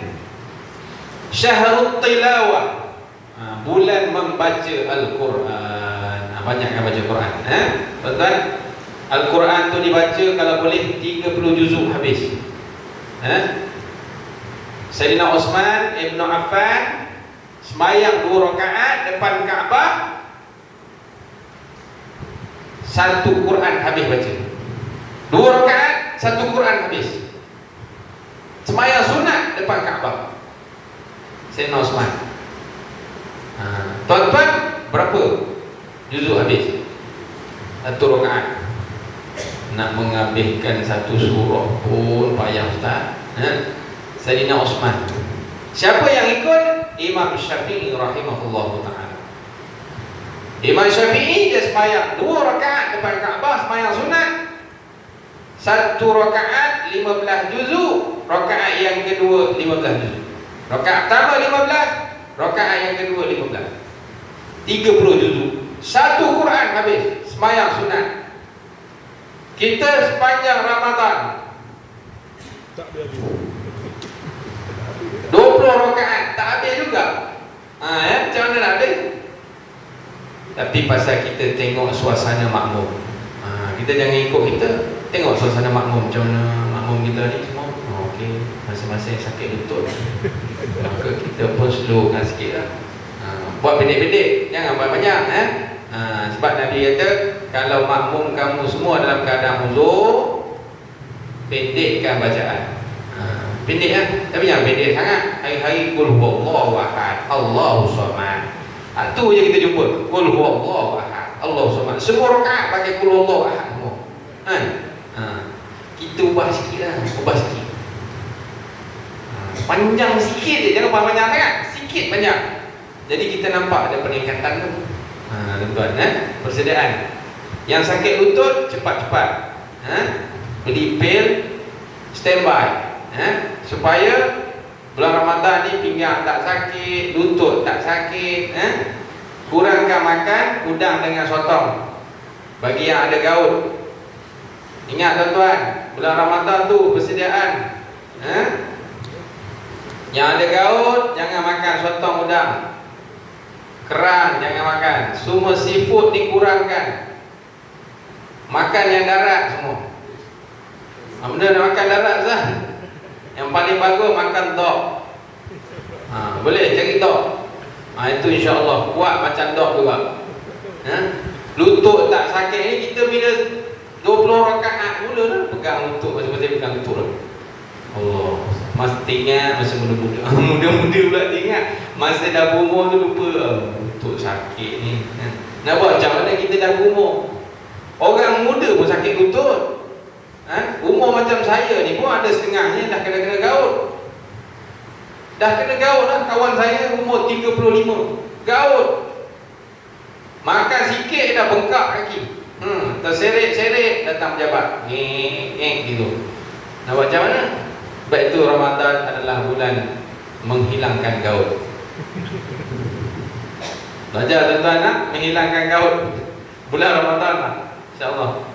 Syahrul Tilawah, bulan membaca Al-Quran. Banyakkan baca Quran. Tuan-tuan, Al-Quran tu dibaca kalau boleh 30 juzuk habis. Sayyidina Osman Ibn Affan sembahyang 2 rakaat depan Kaabah, 1 Quran habis baca. 2 rakaat 1 Quran habis. Sembahyang sunat depan Kaabah, Sayyidina Osman. Tuan-tuan, berapa juzuk habis 1 rakaat? nak menghabiskan satu surah pun payah Ustaz. Sayyidina Osman. Siapa yang ikut? Imam Syafi'i rahimahullahu ta'ala. Imam Syafi'i dia sembahyang 2 rakaat depan Kaabah, sembahyang sunat. 1 rakaat 15 juzuk, rakaat yang kedua 15 juzuk. Rakaat pertama 15, rakaat yang kedua 15. 30 juzuk. 1 Quran habis, sembahyang sunat. Kita sepanjang Ramadan 20 rakaat tak habis juga. Macam mana nak habis? Tapi pasal kita tengok suasana makmum. Kita jangan ikut kita. Tengok suasana makmum macam mana makmum kita ni semua. Okey, masing-masing sakit lutut. Maka kita pun slowkan sikit lah. Buat pendek-pendek, jangan banyak-banyak. Sebab Nabi kata, kalau makmum kamu semua dalam keadaan uzur, pendekkan bacaan. Pendek lah, tapi jangan pendek sangat. Hari-hari qul huwallahu ahad, Allahu samad. Tu je kita jumpa, qul huwallahu ahad, Allahu samad. Semua rakaat pakai qul huwallahu ahad semua. Kita ubah sikit lah, ubah sikit. Panjang sikit je, jangan panjang sangat, sikit banyak. Jadi kita nampak ada peningkatan tu. Tuan-tuan, persediaan. Yang sakit lutut, cepat-cepat beli pil, standby. Supaya bulan Ramadan ni pinggang tak sakit, lutut tak sakit. Kurangkan makan udang dengan sotong bagi yang ada gaut. Ingat tuan-tuan, bulan Ramadan tu persediaan. Yang ada gaut jangan makan sotong udang. Kerang jangan makan. Semua seafood dikurangkan. Makan yang darat semua. Benda nak makan darat sah. Yang paling bagus makan dog. Boleh cari dog. Itu insya-Allah kuat macam dog juga. Lutut tak sakit ni kita bila 20 rakaat mulalah pegang lutut macam-macam pegang lutut lah. Allah. Masa ingat masa muda-muda. Muda-muda pula ingat. Masa dah berumur tu lupa lutut sakit ni. Nak buat macam mana kita dah berumur? Orang muda pun sakit lutut. Umur macam saya ni pun ada setengahnya dah kena gaut. Dah kena gaut lah. Kawan saya umur 35 gaut. Makan sikit dah bengkak kaki. Terseret-seret datang pejabat. Gitu. Nak buat macam mana? Sebab itu Ramadan adalah bulan menghilangkan gaut. Belajar tuan-tuan nak menghilangkan gaut. Bulan Ramadan lah, insya-Allah.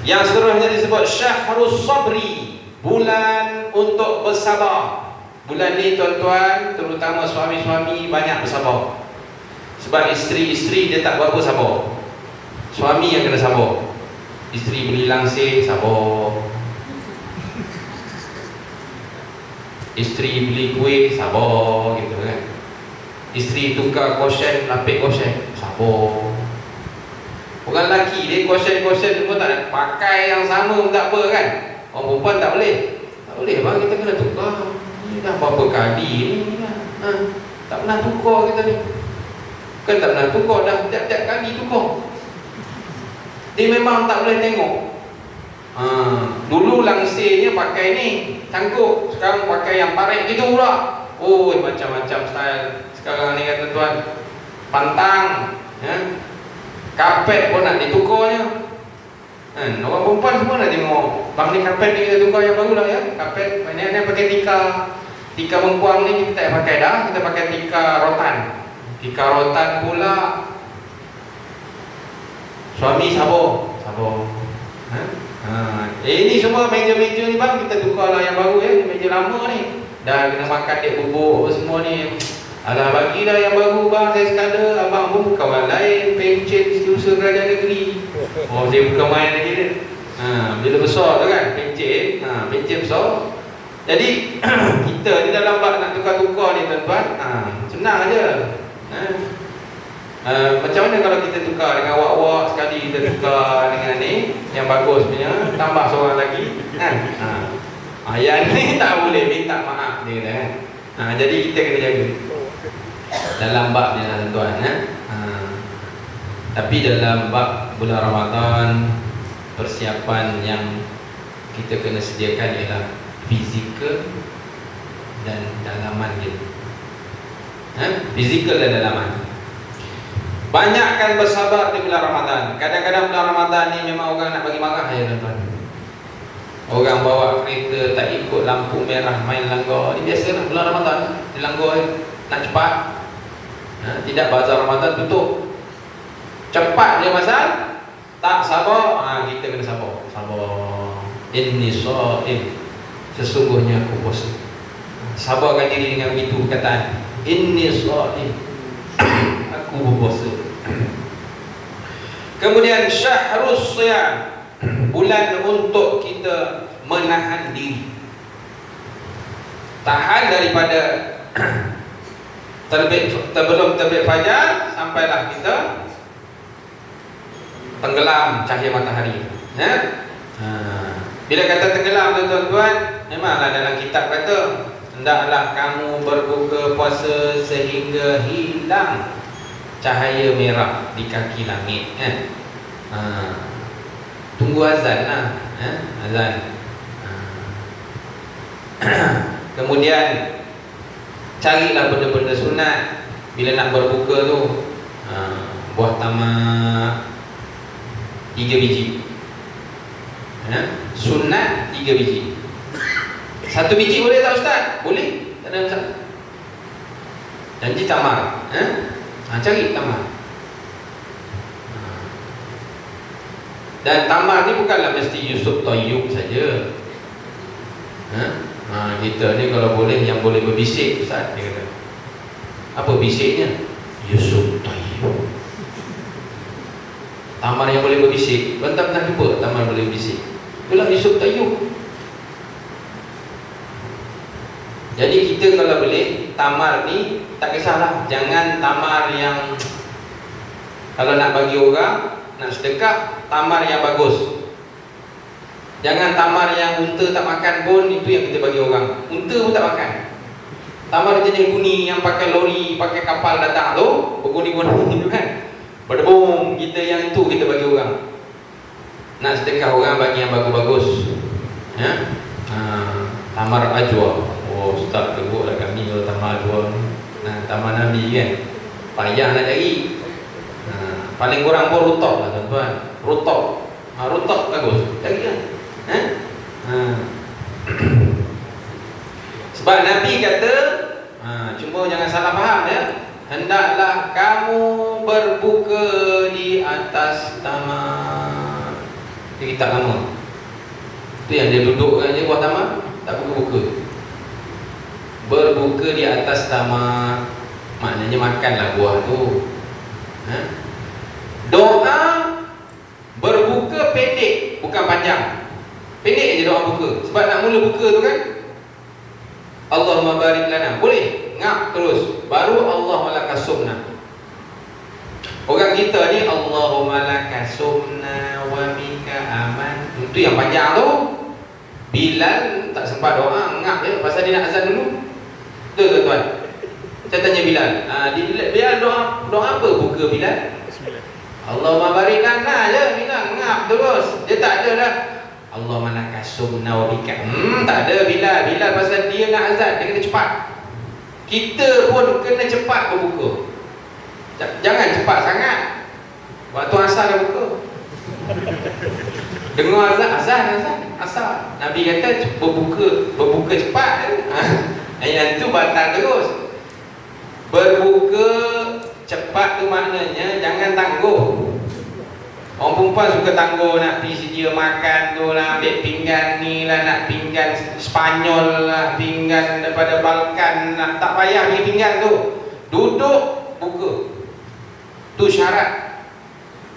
Yang seterusnya disebut Syahrus Sabri, bulan untuk bersabar. Bulan ni tuan-tuan, terutama suami-suami banyak bersabar. Sebab isteri-isteri dia tak berapa sabar. Suami yang kena sabar. Isteri beli langsir, sabar. Isteri beli kuih, sabar gitu kan. Isteri tukar kosen, lapik kosen, sabar. Orang lelaki dia kosen-kosen semua tak nak pakai yang sama pun tak apa kan. Orang perempuan tak boleh. Tak boleh bang, kita kena tukar. Ni dah berapa kali ni tak pernah tukar kita ni. Kan tak pernah tukar, dah tiap-tiap kali tukar. Dia memang tak boleh tengok. Dulu langsirnya pakai ni cangkuk, sekarang pakai yang tarik gitu pula. Oh, macam-macam style sekarang ni kan tuan-tuan. Pantang, kapet pun nak ditukarnya. Orang perempuan semua nak tengok. Bang ni kapet ni kita tukar yang baru lah ya. Kapet banyak-banyak pakai tika mengkuang ni kita tak pakai dah. Kita pakai tika rotan. Tika rotan pula. Suami sabar. Ini semua meja-meja ni bang, kita tukar lah yang baru ya. Meja lama ni dah kena makan dek bubuk semua ni. Alah bagilah yang baru bang, saya sekadar. Abang pun bukan orang lain, pencen setiausaha kerajaan negeri. Saya bukan main lagi dia. Bila besar tu kan, pencen besar. Jadi kita ni dalam bab nak tukar-tukar ni tuan-tuan, senang aja. Macam mana kalau kita tukar dengan wak-wak sekali, kita tukar dengan ni yang bagus punya, tambah seorang lagi kan. Yang ni tak boleh minta maaf dia kata kan. Jadi kita kena jaga dalam bab ni lah tuan-tuan. Tapi dalam bab bulan Ramadan persiapan yang kita kena sediakan ialah fizikal dan dalaman kita. Fizikal dan dalaman. Banyakkan bersabar di bulan Ramadan. Kadang-kadang bulan Ramadan ni memang orang nak bagi marah ya tuan-tuan. Orang bawa kereta tak ikut lampu merah main langgar. Ini biasalah bulan Ramadan. Dia langgar nak cepat. Tidak bazar Ramadan tutup. Cepat dia masal. Tak sabar. Kita kena sabar. Sabar. Inni sha'im. Sesungguhnya aku puasa. Sabarkan diri dengan begitu perkataan. Inni sha'im. Aku berpuasa. Kemudian syahrus shiyam. Bulan untuk kita menahan diri, tahan daripada sebelum terbit fajar sampailah kita tenggelam cahaya matahari. Bila kata tenggelam tuan-tuan, memanglah dalam kitab kata hendaklah kamu berbuka puasa sehingga hilang cahaya merah di kaki langit. Tunggu azan lah, azan. Kemudian carilah benda-benda sunat. Bila nak berbuka tu, buah tamak 3 biji, sunat 3 biji. 1 biji boleh tak ustaz? Boleh, tak ada masalah. Janji tamar, cari tamar. Dan tamar ni bukanlah mesti Yusuf Tayyub saja. Kita ni kalau boleh yang boleh berbisik ustaz, dia kata. Apa bisiknya? Yusuf Tayyub. Tamar yang boleh berbisik. Tuan tak pernah jumpa tamar boleh berbisik. Itulah Yusuf Tayyub. Jadi kita kalau boleh tamar ni tak kisahlah. Jangan tamar yang kalau nak bagi orang, nak sedekah, tamar yang bagus. Jangan tamar yang unta tak makan pun, itu yang kita bagi orang. Unta pun tak makan. Tamar jenis kuning yang pakai lori, pakai kapal datang tu, berkuning-kuning tu kan, berdebung, kita yang itu kita bagi orang. Nak sedekah orang bagi yang bagus-bagus. Tamar ajwa. Oh, ustaz teruklah kami kalau tamar ajwa ni. Tamar Nabi kan, payah nak cari. Paling kurang pun rutab lah tuan-tuan. Rutab. Rutab bagus. Cari lah. Sebab Nabi kata, cuma jangan salah faham ya. Hendaklah kamu berbuka di atas tamar. Dia kitab lama. Itu yang dia duduk je buah tamar, tak buka-buka. Berbuka di atas tamar, maknanya makanlah buah tu. Doa berbuka pendek, bukan panjang. Pendek je doa buka. Sebab nak mula buka tu kan, Allahumma barik lana, boleh ngap terus, baru Allahumma lakasumna. Orang kita ni Allahumma lakasumna wa bika aman. Itu yang panjang tu. Bilal tak sempat doa, ngap je pasal dia nak azan dulu. Betul tuan-tuan? Saya tanya Bilal, Bilal doa apa buka Bilal? Allahumma barik lana je, Bilal ngap terus. Dia tak ada dah Allahumma lakasumna wa bika. Tak ada Bilal pasal dia nak azan, dia kena cepat. Kita pun kena cepat berbuka. Jangan cepat sangat. Waktu asar dah buka. Dengar azan asar. Nabi kata berbuka cepat. Yang tu batal terus. Berbuka cepat tu maknanya jangan tangguh. Orang perempuan suka tangguh, nak pergi sedia makan tu lah, ambil pinggan ni lah, nak pinggan Spanyol lah, pinggan daripada Balkan lah. Tak payah pergi pinggan tu. Duduk, buka. Tu syarat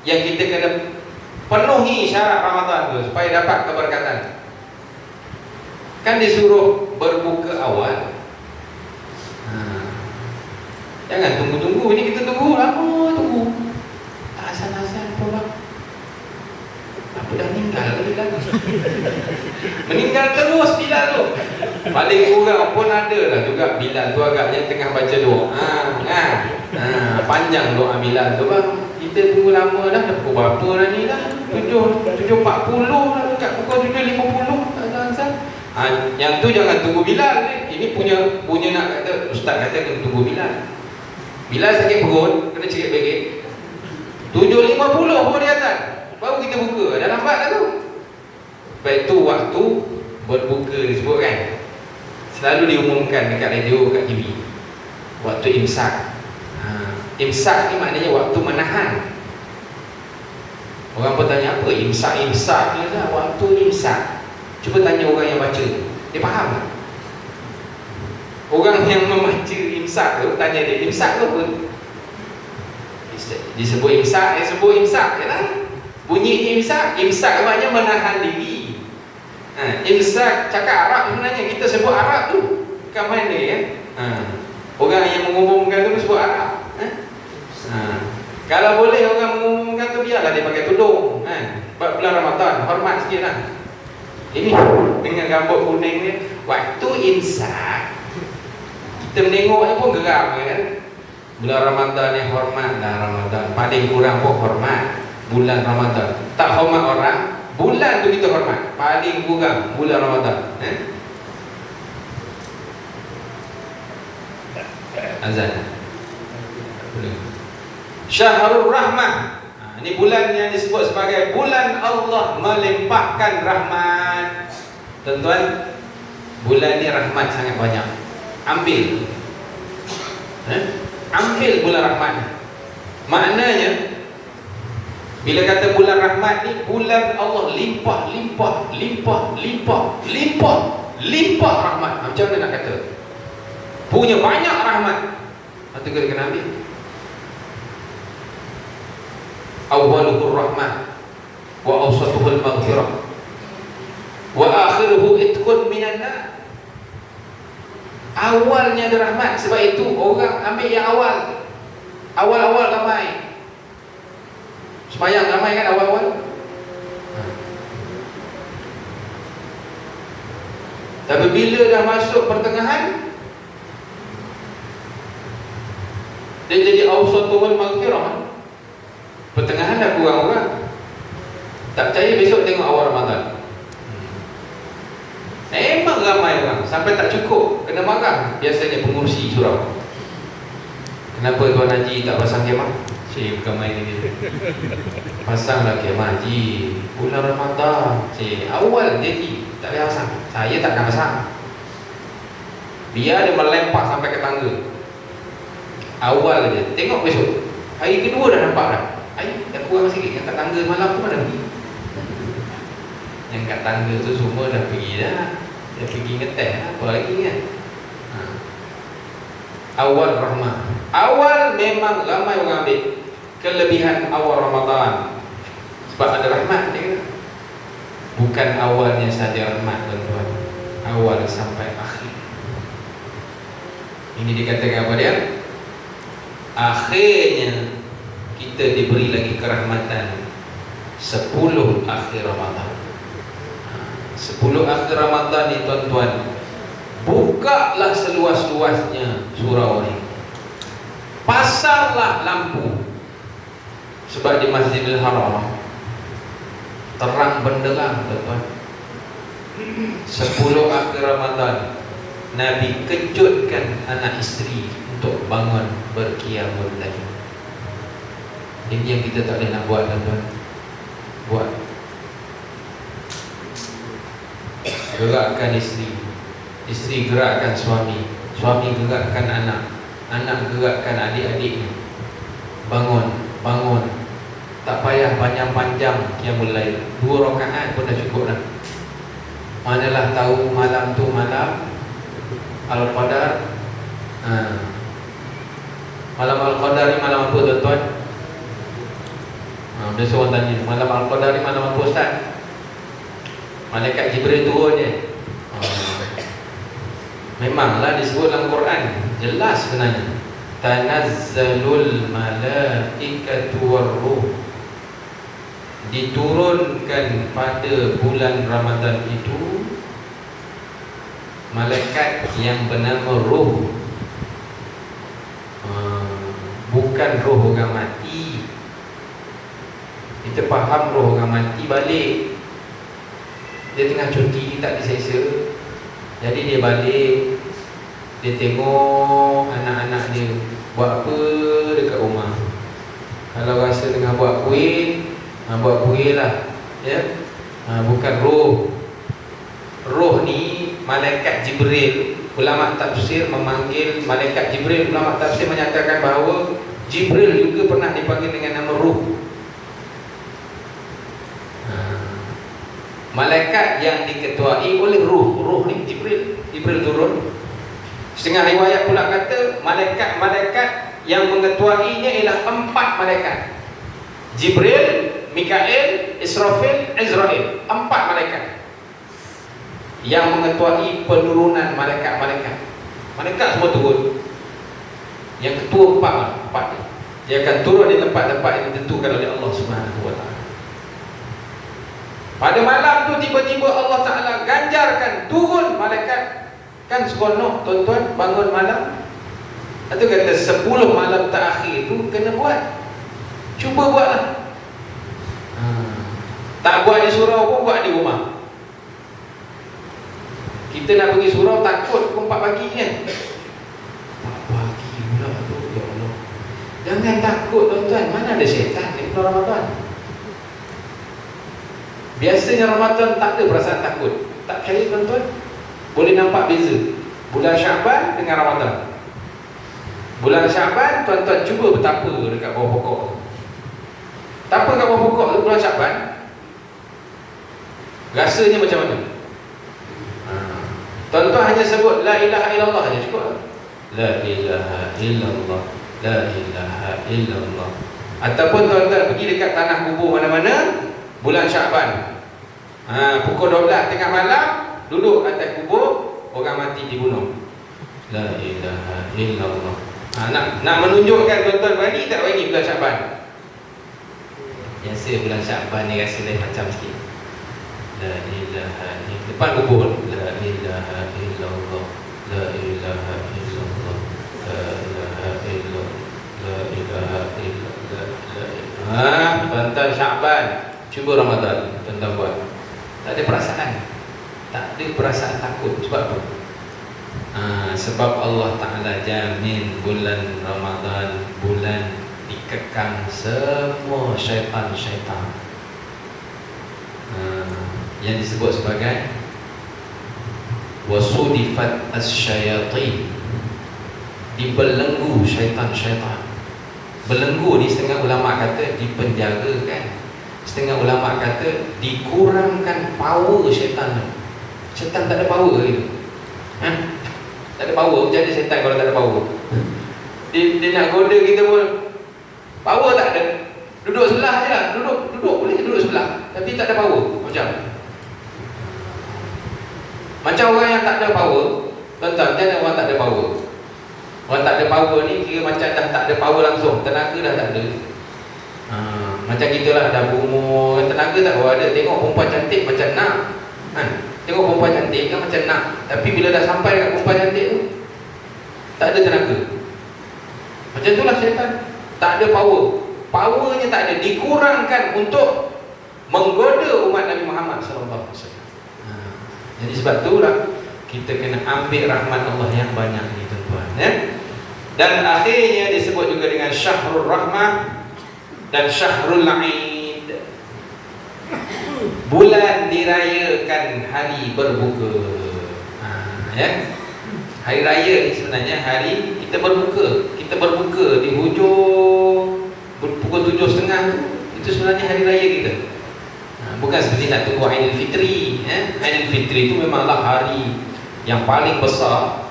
yang kita kena penuhi, syarat Ramadan tu supaya dapat keberkatan. Kan disuruh berbuka awal. Jangan tunggu-tunggu. Ini kita tunggu lama, tunggu. Tak asal-asal pun bang. Apa dah meninggal lagi? Meninggal terus Bilal tu. Paling kurang pun ada lah juga Bilal tu agaknya tengah baca doa. Panjang doa Bilal tu bang. Kita tunggu lama dah pukul berapa dah ni dah? 7.40 dah, dekat pukul 7.50 azan. Yang tu jangan tunggu Bilal ni. Ini punya nak kata, ustaz kata kena tunggu Bilal. Bilal sakit perut, kena cerit bagi 7.50 pun dia azan, baru kita buka. Dah lambat dah tu. Baik tu waktu berbuka disebut kan. Selalu diumumkan dekat radio, kat TV. Waktu imsak. Imsak ni maknanya waktu menahan. Orang pun tanya apa imsak ni lah, waktu imsak. Cuba tanya orang yang baca, dia faham tak? Orang yang membaca imsak tu, tanya dia imsak tu apa? Disebut imsak, dia sebut imsak je lah. Bunyi imsak, imsak maknanya menahan diri. Imsak cakap Arab sebenarnya, kita sebut Arab tu, bukan main dia kan. Orang yang mengumumkan tu sebut Arab. Kalau boleh orang mengumumkan tu, biarlah dia pakai tudung kan. Bulan Ramadan, hormat sikit lah. Ini dengan rambut kuning ni, waktu imsak, kita menengoknya pun geram kan. Bulan Ramadan ni hormat dah Ramadan, paling kurang pun hormat bulan Ramadan. Tak hormat orang, bulan tu kita hormat, paling kurang bulan Ramadan. Azan. Syahrul Rahmah. Ini bulan yang disebut sebagai bulan Allah melimpahkan rahmat. Tuan-tuan, bulan ni rahmat sangat banyak. Ambil. Ambil bulan rahmat. Maknanya bila kata bulan rahmat ni, bulan Allah limpah rahmat. Macam mana nak kata? Punya banyak rahmat. Itu kita kena ambil. Awwaluhur rahmah wa awsatuhul maghfirah wa akhiruhu itqun minan nar. Awalnya ada rahmat, sebab itu orang ambil yang awal ramai. Sembahyang ramai kan awal-awal. Tapi bila dah masuk pertengahan, dia jadi awsatuhul maghfirah. Pertengahan dah kurang orang. Tak percaya, besok tengok awal Ramadan. Memang ramai orang, sampai tak cukup, kena marah biasanya pengurusi surau. Kenapa Tuan Haji tak pasang kemah? Cik, bukan main ni. Pasanglah kemah Haji, bulan Ramadan. Cik, awal jadi tak boleh pasang. Saya tak akan pasang. Biar dia melempar sampai ke tangga. Awal je, tengok besok. Hari kedua dah nampak dah. Dah kurang sikit. Yang kat tangga malam tu mana pergi? Yang kat tangga tu semua dah pergi dah. Dah pergi ngeteh lah, apa lagi kan. Awal rahmah. Awal memang ramai orang ambil. Kelebihan awal Ramadan, sebab ada rahmat dia. Bukan awalnya saja rahmat, tuan-tuan. Awal sampai akhir. Ini dikatakan apa dia? Akhirnya kita diberi lagi kerahmatan 10 akhir Ramadan. 10 akhir Ramadan ni tuan-tuan, bukalah seluas-luasnya surau ni. Pasanglah lampu. Sebab di Masjidil Haram terang benderang tuan-tuan. 10 akhir Ramadan Nabi kejutkan anak isteri untuk bangun berqiyamul lail. Ini yang kita tak boleh nak buat, tuan-tuan. Buat. Gerakkan isteri, isteri gerakkan suami, suami gerakkan anak, anak gerakkan adik-adiknya. Bangun, bangun. Tak payah panjang-panjang qiyamul lail. 2 rakaat pun dah cukup dah. Manalah tahu malam tu malam Al-Qadar. Malam Al-Qadar ni malam apa, tuan-tuan? Biasa orang tanya, malam Al-Qadar ni malam apa, Ustaz? Malaikat Jibril turun je. Memanglah disebut dalam Quran, jelas sebenarnya. Tanazzalul malaikatu warruh. Diturunkan pada bulan Ramadan itu malaikat yang bernama Ruh. Bukan roh orang mati. Kita faham roh orang mati balik. Dia tengah cuti tak disesa. Jadi dia balik, dia tengok anak-anak dia buat apa dekat rumah. Kalau rasa tengah buat kuih, buat kuih lah, ya. Bukan roh. Roh ni malaikat Jibril. Ulama tafsir memanggil malaikat Jibril. Ulama tafsir menyatakan bahawa Jibril juga pernah dipanggil dengan nama ruh. Malaikat yang diketuai oleh ruh. Ruh ni Jibril turun. Setengah riwayat pula kata malaikat yang mengetuainya ialah 4 malaikat. Jibril, Mikail, Israfil, Izrail. 4 malaikat yang mengetuai penurunan malaikat-malaikat. Malaikat semua turun. Yang ketua 4 dia akan turun di tempat-tempat yang ditentukan oleh Allah Subhanahu wa taala. Pada malam tu tiba-tiba Allah Ta'ala ganjarkan turun malaikat. Kan seronok tuan-tuan bangun malam. Itu kata 10 malam terakhir tu kena buat. Cuba buatlah. Tak buat di surau pun buat di rumah. Kita nak pergi surau takut pukul 4 pagi kan. 4 pagi pula tu, ya Allah. Jangan takut tuan-tuan. Mana ada syaitan di bulan Ramadan. Biasanya Ramadan tak ada perasaan takut. Tak percaya tuan-tuan? Boleh nampak beza bulan Syaban dengan Ramadan. Bulan Syaban tuan-tuan cuba bertapa dekat bawah pokok. Tapa kat bawah pokok tu bulan Syaban, rasanya macam mana? Tuan-tuan hanya sebut la ilaha illallah saja cukup. La ilaha illallah, la ilaha illallah. Ataupun tuan-tuan pergi dekat tanah kubur mana-mana bulan Syaban, pukul 12 tengah malam, duduk atas kubur orang mati dibunuh. La ilaha illallah. Nak menunjukkan tuan-tuan bagi tak bagi bulan Syaban. Biasa bulan Syaban ni rasa lain macam sikit. La ilaha illallah. Depan kubur, la ilaha illallah, la ilaha illallah, la ilaha illallah, la ilaha illallah. Tuan-tuan Syaban, cuba Ramadan tuan-tuan buat. Tak ada perasaan. Tak ada perasaan takut. Sebab apa? Sebab Allah Ta'ala jamin bulan Ramadan bulan dikekang semua syaitan-syaitan, yang disebut sebagai wasudifat as-syayatin, dibelenggu syaitan-syaitan. Belenggu ni setengah ulama kata dipenjarakan, setengah ulama kata dikurangkan power syaitan. Syaitan tak ada power gitu. Tak ada power. Macam mana syaitan kalau tak ada power? Dia nak goda kita pun power tak ada. Duduk sebelah je lah. Duduk boleh duduk sebelah, tapi tak ada power. Macam orang yang tak ada power. Tuan-tuan, macam mana orang tak ada power? Orang tak ada power ni kira macam dah tak ada power langsung. Tenaga dah tak ada. Macam kita lah dah berumur, tenaga tak ada. Tengok perempuan cantik macam nak, tengok perempuan cantik kan macam nak. Tapi bila dah sampai dekat perempuan cantik tu, tak ada tenaga. Macam itulah syaitan. Tak ada power. Powernya tak ada. Dikurangkan untuk menggoda umat Nabi Muhammad SAW. Jadi sebab itulah kita kena ambil rahmat Allah yang banyak ni tuan-tuan, ya? Dan akhirnya disebut juga dengan Syahrul Rahmah dan Syahrul Aid, bulan dirayakan hari berbuka. Ya? Hari raya ni sebenarnya hari kita berbuka. Kita berbuka di hujung pukul 7.30 tu, itu sebenarnya hari raya kita. Bukan seperti nak tunggu Aidilfitri. Aidilfitri itu memanglah hari yang paling besar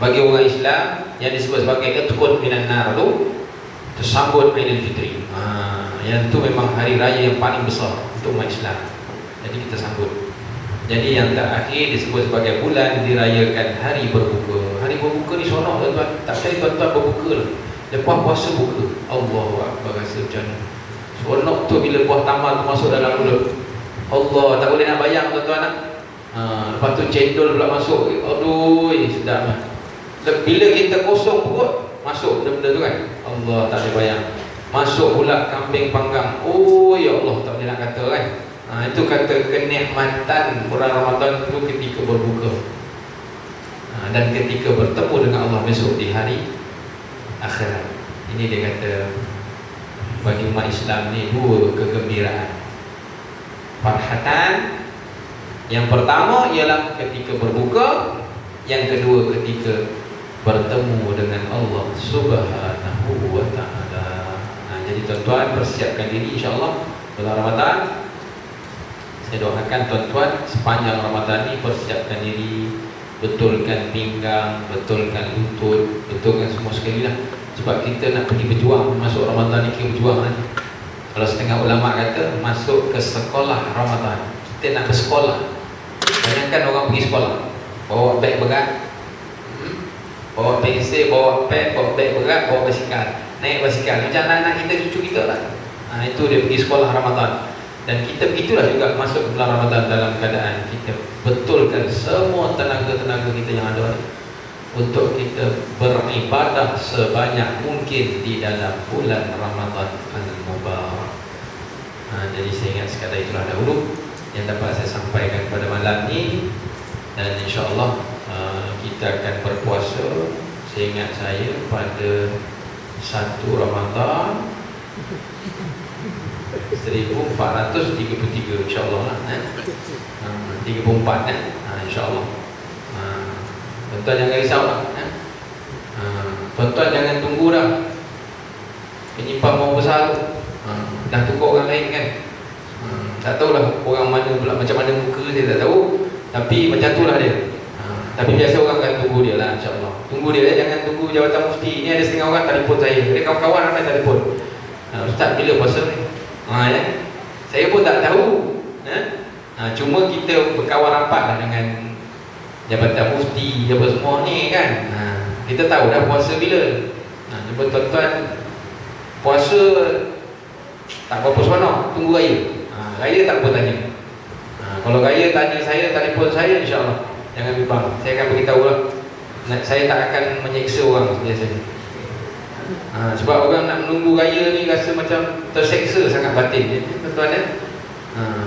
bagi orang Islam, yang disebut sebagai Itqun minan nar tu, tersambut Aidilfitri. Yang tu memang hari raya yang paling besar untuk umat Islam. Jadi kita sambut. Jadi yang terakhir disebut sebagai bulan dirayakan hari berbuka. Hari berbuka ni seronok tuan-tuan. Tak percaya tuan-tuan berbuka lah. Lepas puasa buka, Allahu Akbar, rasa macam mana seronok tu bila buah tamal tu masuk dalam mulut. Allah, tak boleh nak bayang tuan-tuan lah. Lepas tu cendol pula masuk. Aduh, sedap lah. Bila kita kosong perut, masuk benda-benda tu kan. Allah, tak boleh bayang. Masuk pula kambing panggang. Oh ya Allah, tak boleh nak kata kan. Itu kata kenikmatan bulan Ramadan itu ketika berbuka, dan ketika bertemu dengan Allah besok di hari akhirat. Ini dia kata bagi umat Islam ni dua kegembiraan. Farhatan. Yang pertama ialah ketika berbuka, yang kedua ketika bertemu dengan Allah Subhanahu wa ta'ala. Jadi tuan-tuan persiapkan diri, insya-Allah bulan Ramadan. Saya doakan tuan-tuan sepanjang Ramadan ni persiapkan diri, betulkan pinggang, betulkan lutut, betulkan semua sekali lah. Sebab kita nak pergi berjuang masuk Ramadan ni, kita berjuang nanti. Kalau setengah ulama kata masuk ke sekolah Ramadan, kita nak bersekolah. Bayangkan orang pergi sekolah, bawa beg berat, bawa pensel, bawa pad, bawa beg berat, bawa basikal, naik basikal macam anak-anak kita, cucu kita lah. Itu dia pergi sekolah Ramadan. Dan kita begitulah juga masuk bulan Ramadan dalam keadaan kita betulkan semua tenaga-tenaga kita yang ada untuk kita beribadah sebanyak mungkin di dalam bulan Ramadan al-Mubarak. Jadi saya ingat sekadar itulah dahulu yang dapat saya sampaikan pada malam ini. Dan insya-Allah kita akan berpuasa, saya ingat saya pada 1 Ramadan 1433 insya-Allah lah, 34 kan, insya-Allah. Tuan-tuan jangan risau lah, tuan-tuan jangan tunggu dah penyimpan mau besar tu, dah tukar orang lain kan. Tak tahulah orang mana pula, macam mana muka saya tak tahu, tapi macam tu lah dia. Tapi biasa orang akan tunggu dia lah, insya-Allah. Tunggu dia, jangan tunggu jawatan mufti. Ni ada setengah orang telefon saya, dia kawan-kawan ramai telefon, Ustaz bila puasa ni? Ya? Saya pun tak tahu, cuma kita berkawan rapat lah dengan jabatan mufti, jabatan semua ni kan. Kita tahu dah puasa bila. Jumpa tuan-tuan, puasa tak berapa seronok, tunggu raya. Raya tak apa tanya. Kalau raya tanya saya, telefon saya, insya-Allah jangan bimbang, saya akan beritahu lah. Saya tak akan menyeksa orang biasanya. Sebab orang nak menunggu raya ni rasa macam terseksa sangat batin, tuan-tuan ya.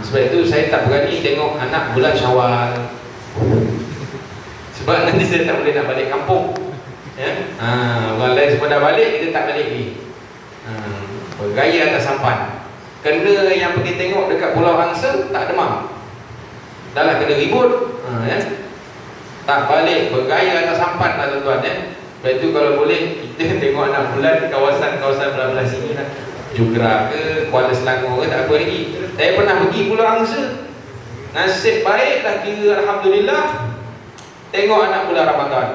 Sebab itu saya tak berani tengok anak bulan Syawal, sebab nanti saya tak boleh nak balik kampung ya. Orang lain semua dah balik, kita tak balik lagi. Bergaya atas sampan. Kena yang pergi tengok dekat Pulau Angsa tak demam, dah lah kena ribut, ya. Tak balik, bergaya atas sampan lah tuan-tuan ya. Lepas itu kalau boleh kita tengok anak bulan kawasan-kawasan belah-belah sini lah, Jugra ke, Kuala Selangor ke, tak apa lagi. Saya pernah pergi Pulau Angsa, nasib baiklah kira, alhamdulillah, tengok anak bulan Ramadan.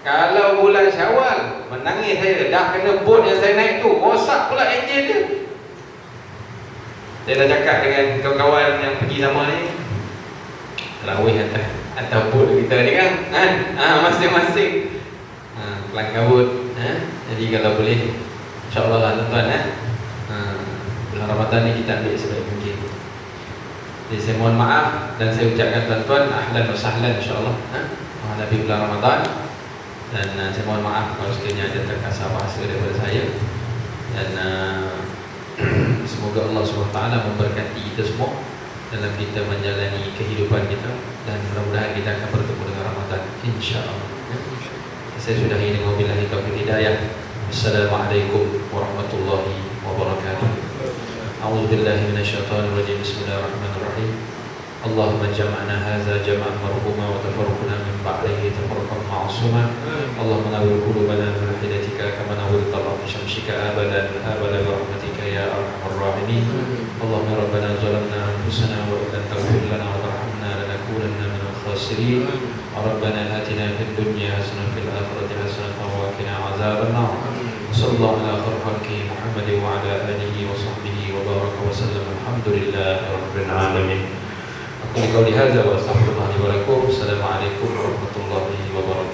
Kalau bulan Syawal, menangis saya, dah kena bot yang saya naik tu, rosak pula enjin dia. Saya dah cakap dengan kawan-kawan yang pergi sama ni, terawih atas bot kita ni kan, masing-masing kelang kabut. Jadi kalau boleh, insya-Allah lah tuan-tuan bulan Ramadan ni kita ambil sebaik mungkin. Jadi saya mohon maaf dan saya ucapkan tuan-tuan ahlan wa sahlan insya-Allah menghadapi bulan Ramadan. Dan saya mohon maaf kalau sekiranya ada terkasar bahasa daripada saya. Dan semoga Allah SWT memberkati kita semua dalam kita menjalani kehidupan kita, dan mudah-mudahan kita akan bertemu dengan Ramadan insya-Allah. Saya sudahi dengan wabillahi taufiq hidayah. Assalamualaikum warahmatullahi wabarakatuh. A'udzubillahi minasyaitonir rajim. Bismillahirrahmanirrahim. Allahumma jam'ana hadza jam'an marhuma wa tafarraqna min ba'dihi tafarraqan ma'suma. Allahumma nawwir qulubana bi hidayatika kama nawwarta bi syamsika abadan abada bi rahmatika ya arhamar rahimin. Allahumma rabbana zalamna anfusana wa illam taghfir lana wa tarhamna lanakunanna minal khasirin. Rabbana atina fid dunya hasanatan wa fil akhirati hasanatan wa qina azaban nar. Sallallahu ala khairil Muhammad wa ala alihi wa sahbihi wa baraka wa sallam. Alhamdulillahi rabbil alamin. Aku qouli hadza wa astaghfirullah li wa lakum. Assalamualaikum warahmatullahi wabarakatuh.